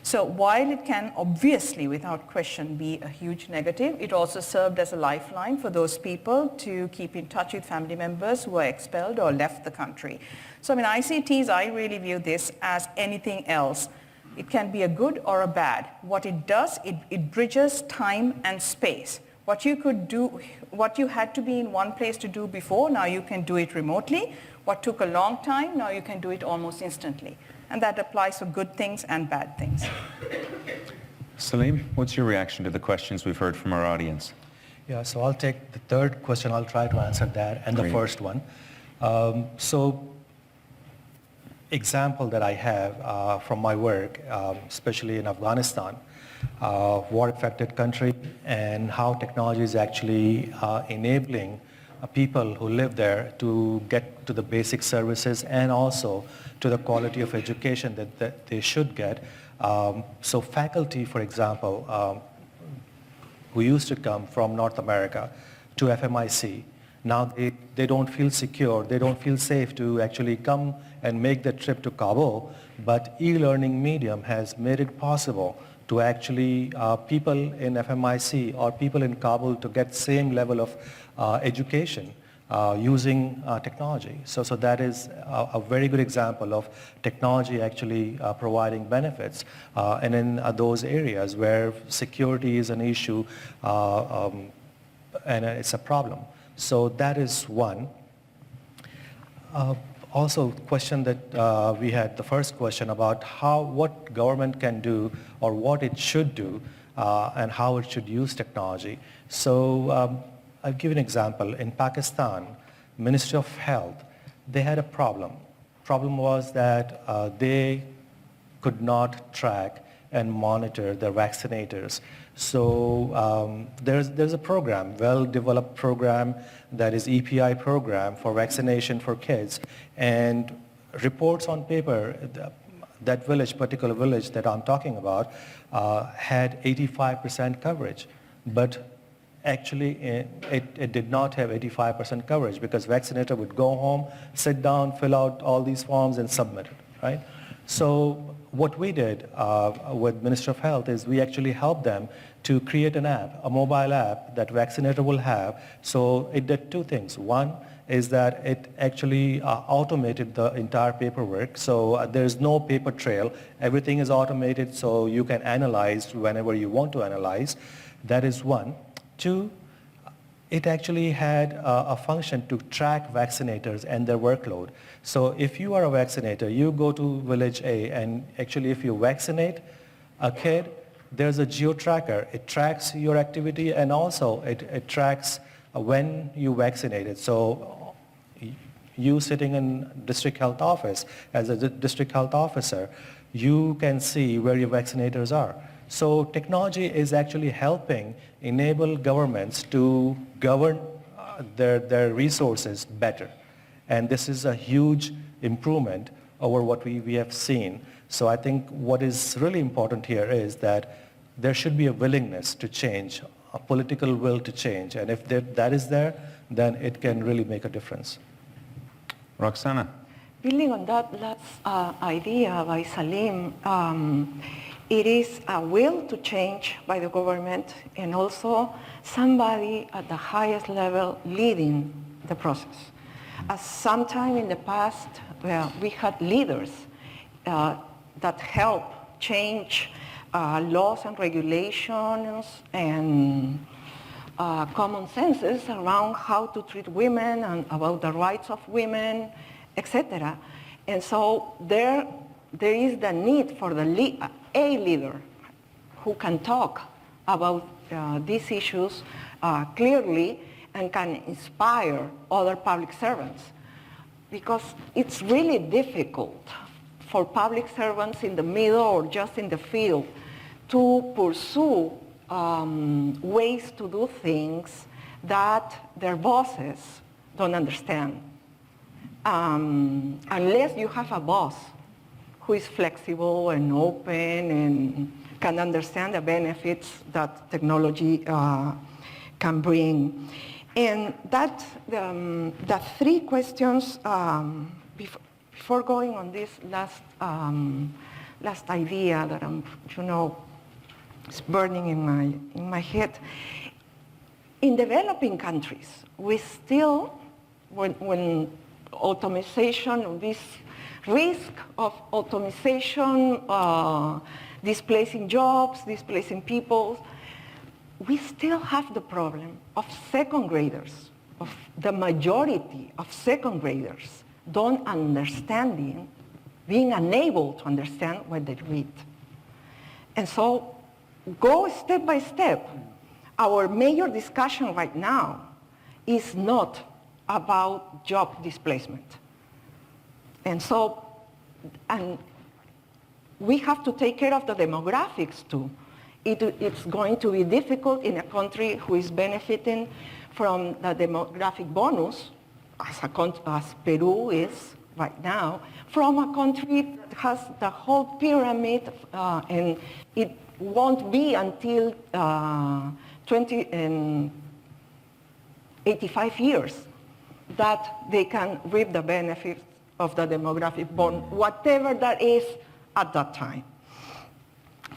So while it can obviously, without question, be a huge negative, it also served as a lifeline for those people to keep in touch with family members who were expelled or left the country. So I mean, ICTs, I really view this as anything else. It can be a good or a bad. What it does, it bridges time and space. What you could do, what you had to be in one place to do before, now you can do it remotely. What took a long time, now you can do it almost instantly. And that applies for good things and bad things. Salim, what's your reaction to the questions we've heard from our audience? Yeah, so I'll take the third question. I'll try to answer that and the first one. So example that I have from my work, especially in Afghanistan, war-affected country, and how technology is actually enabling people who live there to get to the basic services and also to the quality of education that they should get. So faculty, for example, who used to come from North America to FMIC, now they don't feel secure, they don't feel safe to actually come and make the trip to Kabul, but e-learning medium has made it possible to actually people in FMIC or people in Kabul to get same level of education using technology. So that is a very good example of technology actually providing benefits. And in those areas where security is an issue and it's a problem. So that is one. Also, question that we had, the first question about what government can do or what it should do and how it should use technology. So I'll give an example. In Pakistan, Ministry of Health, they had a problem. Problem was that they could not track and monitor the vaccinators. So there's a program, well-developed program that is EPI program for vaccination for kids. And reports on paper, that village, particular village that I'm talking about, had 85% coverage. But actually, it did not have 85% coverage because vaccinator would go home, sit down, fill out all these forms and submit it, right? So what we did with Ministry of Health is we actually helped them to create an app, a mobile app that vaccinator will have. So it did two things. One is that it actually automated the entire paperwork. So there's no paper trail. Everything is automated so you can analyze whenever you want to analyze. That is one. Two, it actually had a function to track vaccinators and their workload. So if you are a vaccinator, you go to village A, and actually if you vaccinate a kid, there's a geo tracker. It tracks your activity and also it tracks when you vaccinated. So you sitting in district health office as a district health officer, you can see where your vaccinators are. So technology is actually helping enable governments to govern their resources better. And this is a huge improvement over what we have seen. So I think what is really important here is that there should be a willingness to change, a political will to change. And if that is there, then it can really make a difference. Roxana. Building on that last idea by Salim, it is a will to change by the government and also somebody at the highest level leading the process. As sometime in the past, we had leaders that help change laws and regulations and common senses around how to treat women and about the rights of women, etc. And so there is the need for a leader who can talk about these issues clearly and can inspire other public servants. Because it's really difficult for public servants in the middle or just in the field to pursue ways to do things that their bosses don't understand. Unless you have a boss who is flexible and open and can understand the benefits that technology can bring. And that, the three questions, before going on this last idea that is burning in my head. In developing countries, we still, when automation, this risk of automation displacing jobs, displacing people, we still have the problem of second graders, of the majority of second graders don't understanding, being unable to understand what they read. And so go step by step. Our major discussion right now is not about job displacement. And so, and we have to take care of the demographics too. It's going to be difficult in a country who is benefiting from the demographic bonus, as Peru is right now, from a country that has the whole pyramid, and it won't be until 85 years that they can reap the benefits of the demographic bonus, whatever that is at that time.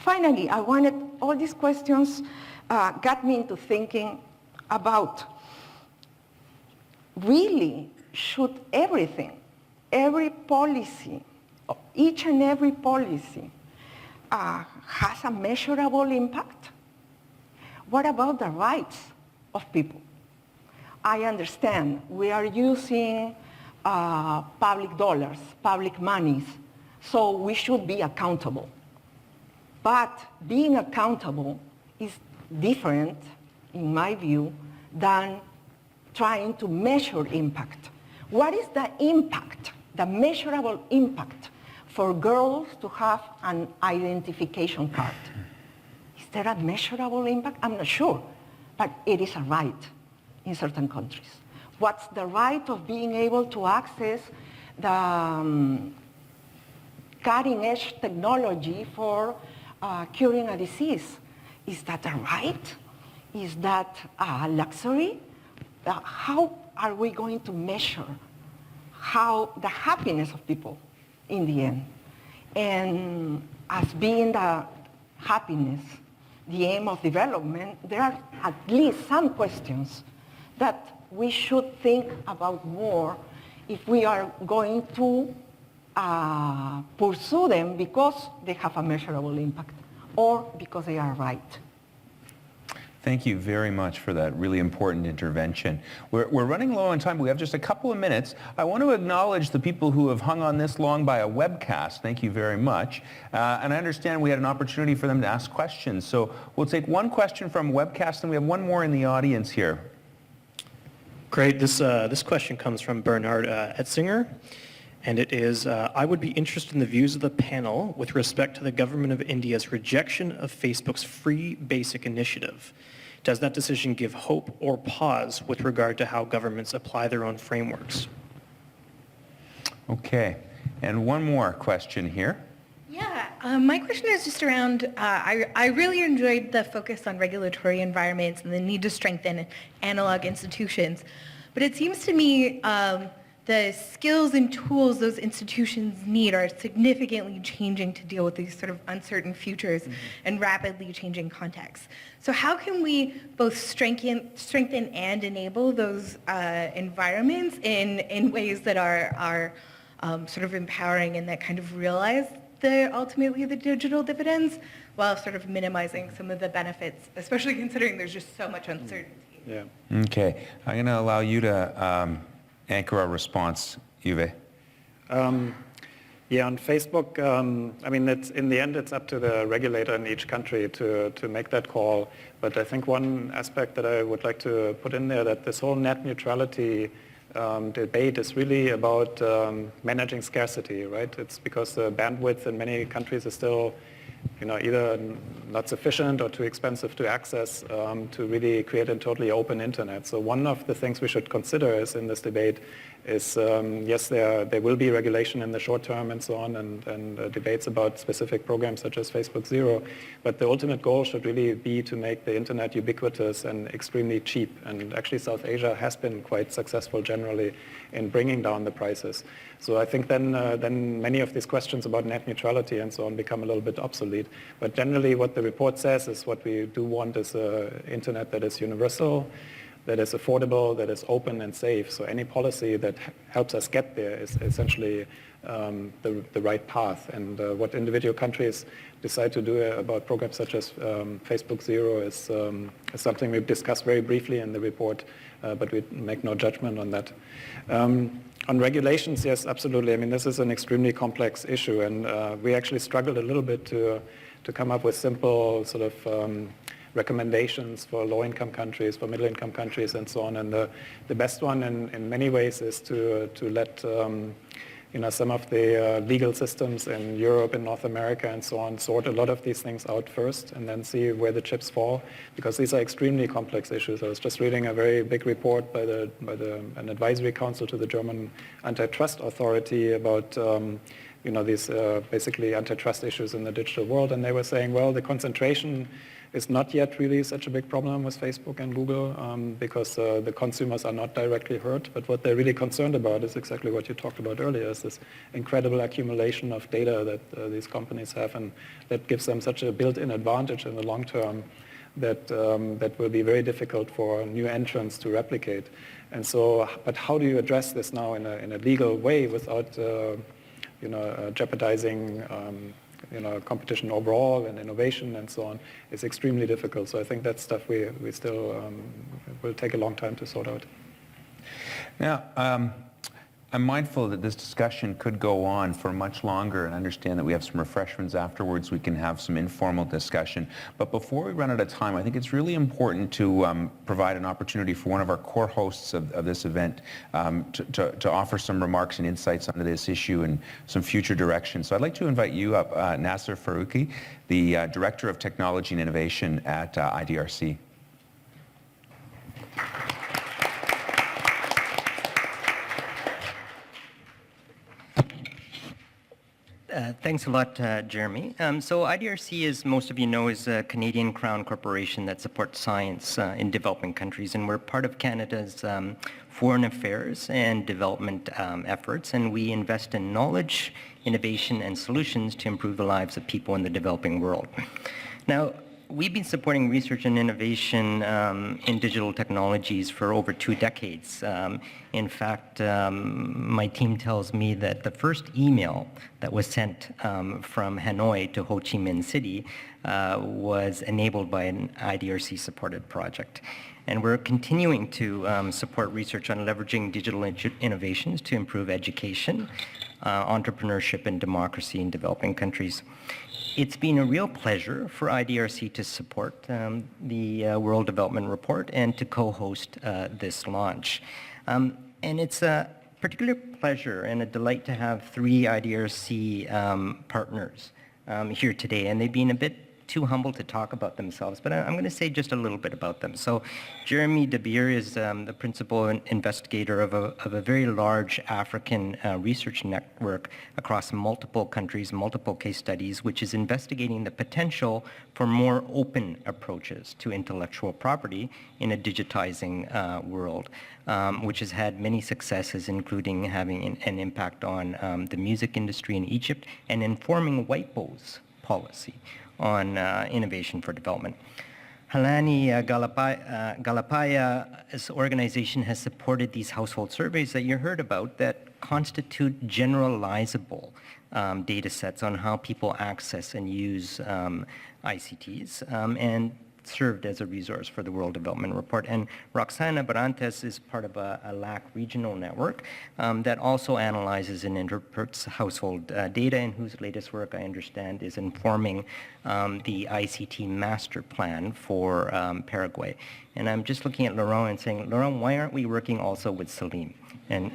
Finally, all these questions got me into thinking about really should every policy, each and every policy has a measurable impact? What about the rights of people? I understand we are using public dollars, public monies, so we should be accountable. But being accountable is different, in my view, than trying to measure impact. What is the impact, the measurable impact for girls to have an identification card? Is there a measurable impact? I'm not sure, but it is a right in certain countries. What's the right of being able to access the cutting-edge technology for curing a disease? Is that a right? Is that a luxury? How are we going to measure the happiness of people in the end? And as being the happiness, the aim of development, there are at least some questions that we should think about more if we are going to pursue them because they have a measurable impact or because they are right. Thank you very much for that really important intervention. We're running low on time. We have just a couple of minutes. I want to acknowledge the people who have hung on this long by a webcast. Thank you very much. And I understand we had an opportunity for them to ask questions. So we'll take one question from webcast, and we have one more in the audience here. Great. This question comes from Bernard Etzinger, and it is, I would be interested in the views of the panel with respect to the government of India's rejection of Facebook's free basic initiative. Does that decision give hope or pause with regard to how governments apply their own frameworks? Okay. And one more question here. Yeah, my question is just around, I really enjoyed the focus on regulatory environments and the need to strengthen analog institutions. But it seems to me the skills and tools those institutions need are significantly changing to deal with these sort of uncertain futures and rapidly changing contexts. So how can we both strengthen and enable those environments in ways that are sort of empowering and that kind of realize ultimately the digital dividends, while sort of minimizing some of the benefits, especially considering there's just so much uncertainty. Yeah. Okay. I'm going to allow you to anchor our response, Uwe. Yeah, on Facebook, I mean, in the end, it's up to the regulator in each country to make that call. But I think one aspect that I would like to put in there, that this whole net neutrality debate is really about managing scarcity, right? It's because the bandwidth in many countries is still, either not sufficient or too expensive to access to really create a totally open internet. So one of the things we should consider is in this debate is, yes, there will be regulation in the short term and so on, and debates about specific programs such as Facebook Zero, but the ultimate goal should really be to make the internet ubiquitous and extremely cheap. And actually South Asia has been quite successful generally in bringing down the prices. So I think then many of these questions about net neutrality and so on become a little bit obsolete. But generally what the report says is what we do want is an internet that is universal, that is affordable, that is open and safe. So any policy that helps us get there is essentially the right path. And what individual countries decide to do about programs such as Facebook Zero is something we've discussed very briefly in the report, but we make no judgment on that. On regulations, yes, absolutely. I mean, this is an extremely complex issue, and we actually struggled a little bit to come up with simple sort of recommendations for low-income countries, for middle-income countries, and so on. And the best one in many ways is to let some of the legal systems in Europe and North America and so on sort a lot of these things out first and then see where the chips fall, because these are extremely complex issues. I was just reading a very big report by an advisory council to the German antitrust authority about these basically antitrust issues in the digital world, and they were saying, well, the concentration is not yet really such a big problem with Facebook and Google because the consumers are not directly hurt. But what they're really concerned about is exactly what you talked about earlier, is this incredible accumulation of data that these companies have, and that gives them such a built-in advantage in the long term that will be very difficult for new entrants to replicate. And so, but how do you address this now in a legal way without jeopardizing competition overall and innovation and so on, is extremely difficult. So I think that's stuff we still will take a long time to sort out. Now, I'm mindful that this discussion could go on for much longer, and understand that we have some refreshments afterwards. We can have some informal discussion. But before we run out of time, I think it's really important to provide an opportunity for one of our core hosts of this event to offer some remarks and insights onto this issue and some future direction. So I'd like to invite you up, Nasser Faruqi, the Director of Technology and Innovation at IDRC. Thanks a lot, Jeremy. So IDRC, as most of you know, is a Canadian Crown corporation that supports science in developing countries, and we're part of Canada's foreign affairs and development efforts, and we invest in knowledge, innovation, and solutions to improve the lives of people in the developing world. Now, we've been supporting research and innovation in digital technologies for over 2 decades. In fact, my team tells me that the first email that was sent from Hanoi to Ho Chi Minh City was enabled by an IDRC-supported project. And we're continuing to support research on leveraging digital innovations to improve education, entrepreneurship and democracy in developing countries. It's been a real pleasure for IDRC to support the World Development Report and to co-host this launch. And it's a particular pleasure and a delight to have 3 IDRC partners here today, and they've been a bit too humble to talk about themselves, but I'm going to say just a little bit about them. So Jeremy De Beer is the principal investigator of a very large African research network across multiple countries, multiple case studies, which is investigating the potential for more open approaches to intellectual property in a digitizing world, which has had many successes, including having an impact on the music industry in Egypt and informing WIPO's policy on innovation for development. Halani Galapaya's organization has supported these household surveys that you heard about that constitute generalizable data sets on how people access and use ICTs and served as a resource for the World Development Report. And Roxana Barantes is part of a LAC regional network that also analyzes and interprets household data, and whose latest work, I understand, is informing the ICT master plan for Paraguay. And I'm just looking at Laurent and saying, Laurent, why aren't we working also with Salim? And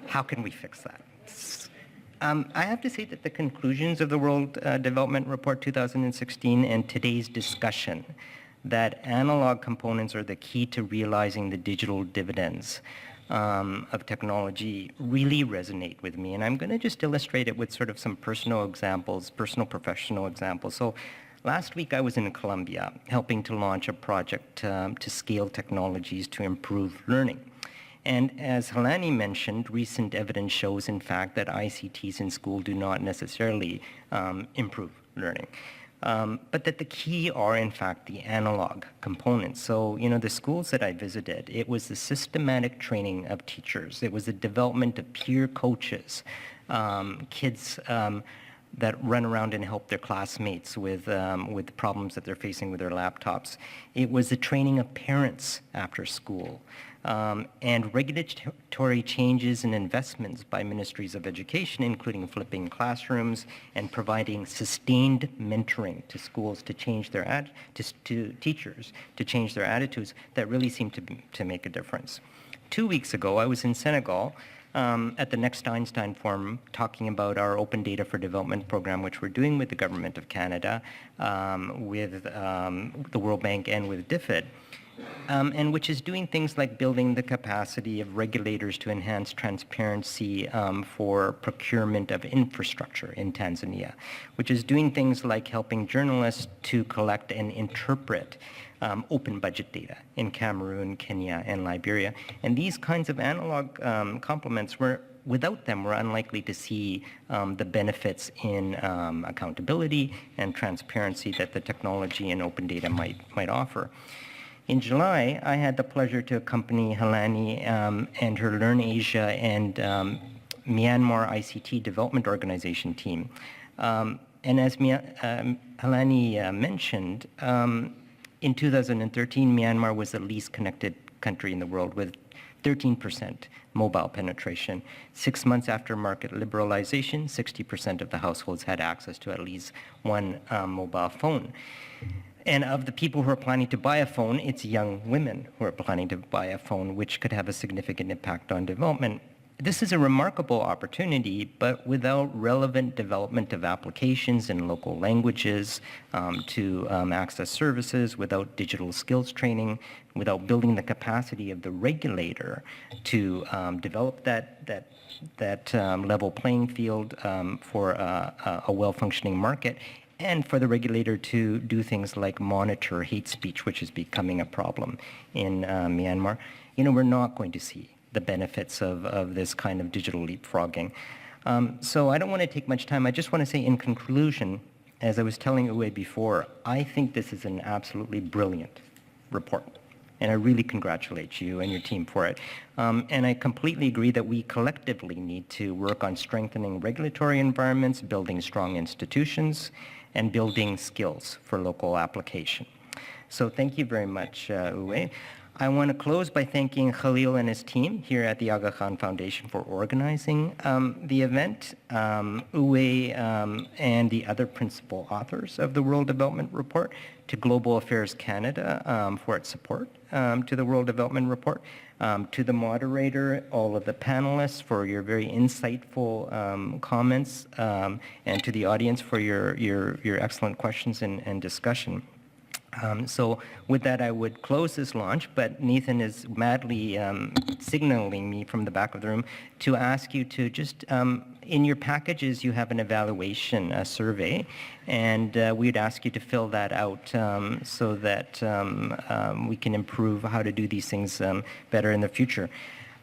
how can we fix that? I have to say that the conclusions of the World Development Report 2016 and today's discussion that analog components are the key to realizing the digital dividends of technology really resonate with me. And I'm going to just illustrate it with sort of some personal examples, personal professional examples. So last week I was in Colombia helping to launch a project to scale technologies to improve learning. And as Halani mentioned, recent evidence shows, in fact, that ICTs in school do not necessarily improve learning, but that the key are, in fact, the analog components. So, the schools that I visited, it was the systematic training of teachers. It was the development of peer coaches, kids that run around and help their classmates with the problems that they're facing with their laptops. It was the training of parents after school. And regulatory changes and investments by ministries of education, including flipping classrooms and providing sustained mentoring to schools to change their to teachers to change their attitudes, that really seem to make a difference. 2 weeks ago, I was in Senegal at the Next Einstein Forum talking about our Open Data for Development program, which we're doing with the Government of Canada, with the World Bank and with DFID. And which is doing things like building the capacity of regulators to enhance transparency for procurement of infrastructure in Tanzania, which is doing things like helping journalists to collect and interpret open budget data in Cameroon, Kenya, and Liberia. And these kinds of analog complements without them, we're unlikely to see the benefits in accountability and transparency that the technology and open data might offer. In July, I had the pleasure to accompany Halani and her Learn Asia and Myanmar ICT Development Organization team. And as Halani mentioned, in 2013, Myanmar was the least connected country in the world with 13% mobile penetration. 6 months after market liberalization, 60% of the households had access to at least one mobile phone. And of the people who are planning to buy a phone, it's young women who are planning to buy a phone, which could have a significant impact on development. This is a remarkable opportunity, but without relevant development of applications in local languages to access services, without digital skills training, without building the capacity of the regulator to develop that level playing field for a well-functioning market, and for the regulator to do things like monitor hate speech, which is becoming a problem in Myanmar, we're not going to see the benefits of this kind of digital leapfrogging. So I don't want to take much time. I just want to say in conclusion, as I was telling Uwe before, I think this is an absolutely brilliant report. And I really congratulate you and your team for it. And I completely agree that we collectively need to work on strengthening regulatory environments, building strong institutions, and building skills for local application. So thank you very much, Uwe. I want to close by thanking Khalil and his team here at the Aga Khan Foundation for organizing the event, Uwe and the other principal authors of the World Development Report, to Global Affairs Canada for its support to the World Development Report, to the moderator, all of the panelists for your very insightful comments, and to the audience for your excellent questions and discussion. So with that, I would close this launch, but Nathan is madly signaling me from the back of the room to ask you to just, in your packages, you have an evaluation survey, and we'd ask you to fill that out so that we can improve how to do these things better in the future.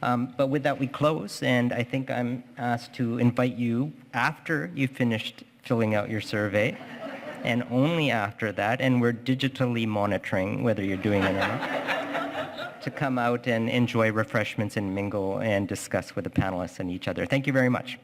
But with that, we close, and I think I'm asked to invite you, after you've finished filling out your survey, and only after that, and we're digitally monitoring whether you're doing it or not, to come out and enjoy refreshments and mingle and discuss with the panelists and each other. Thank you very much.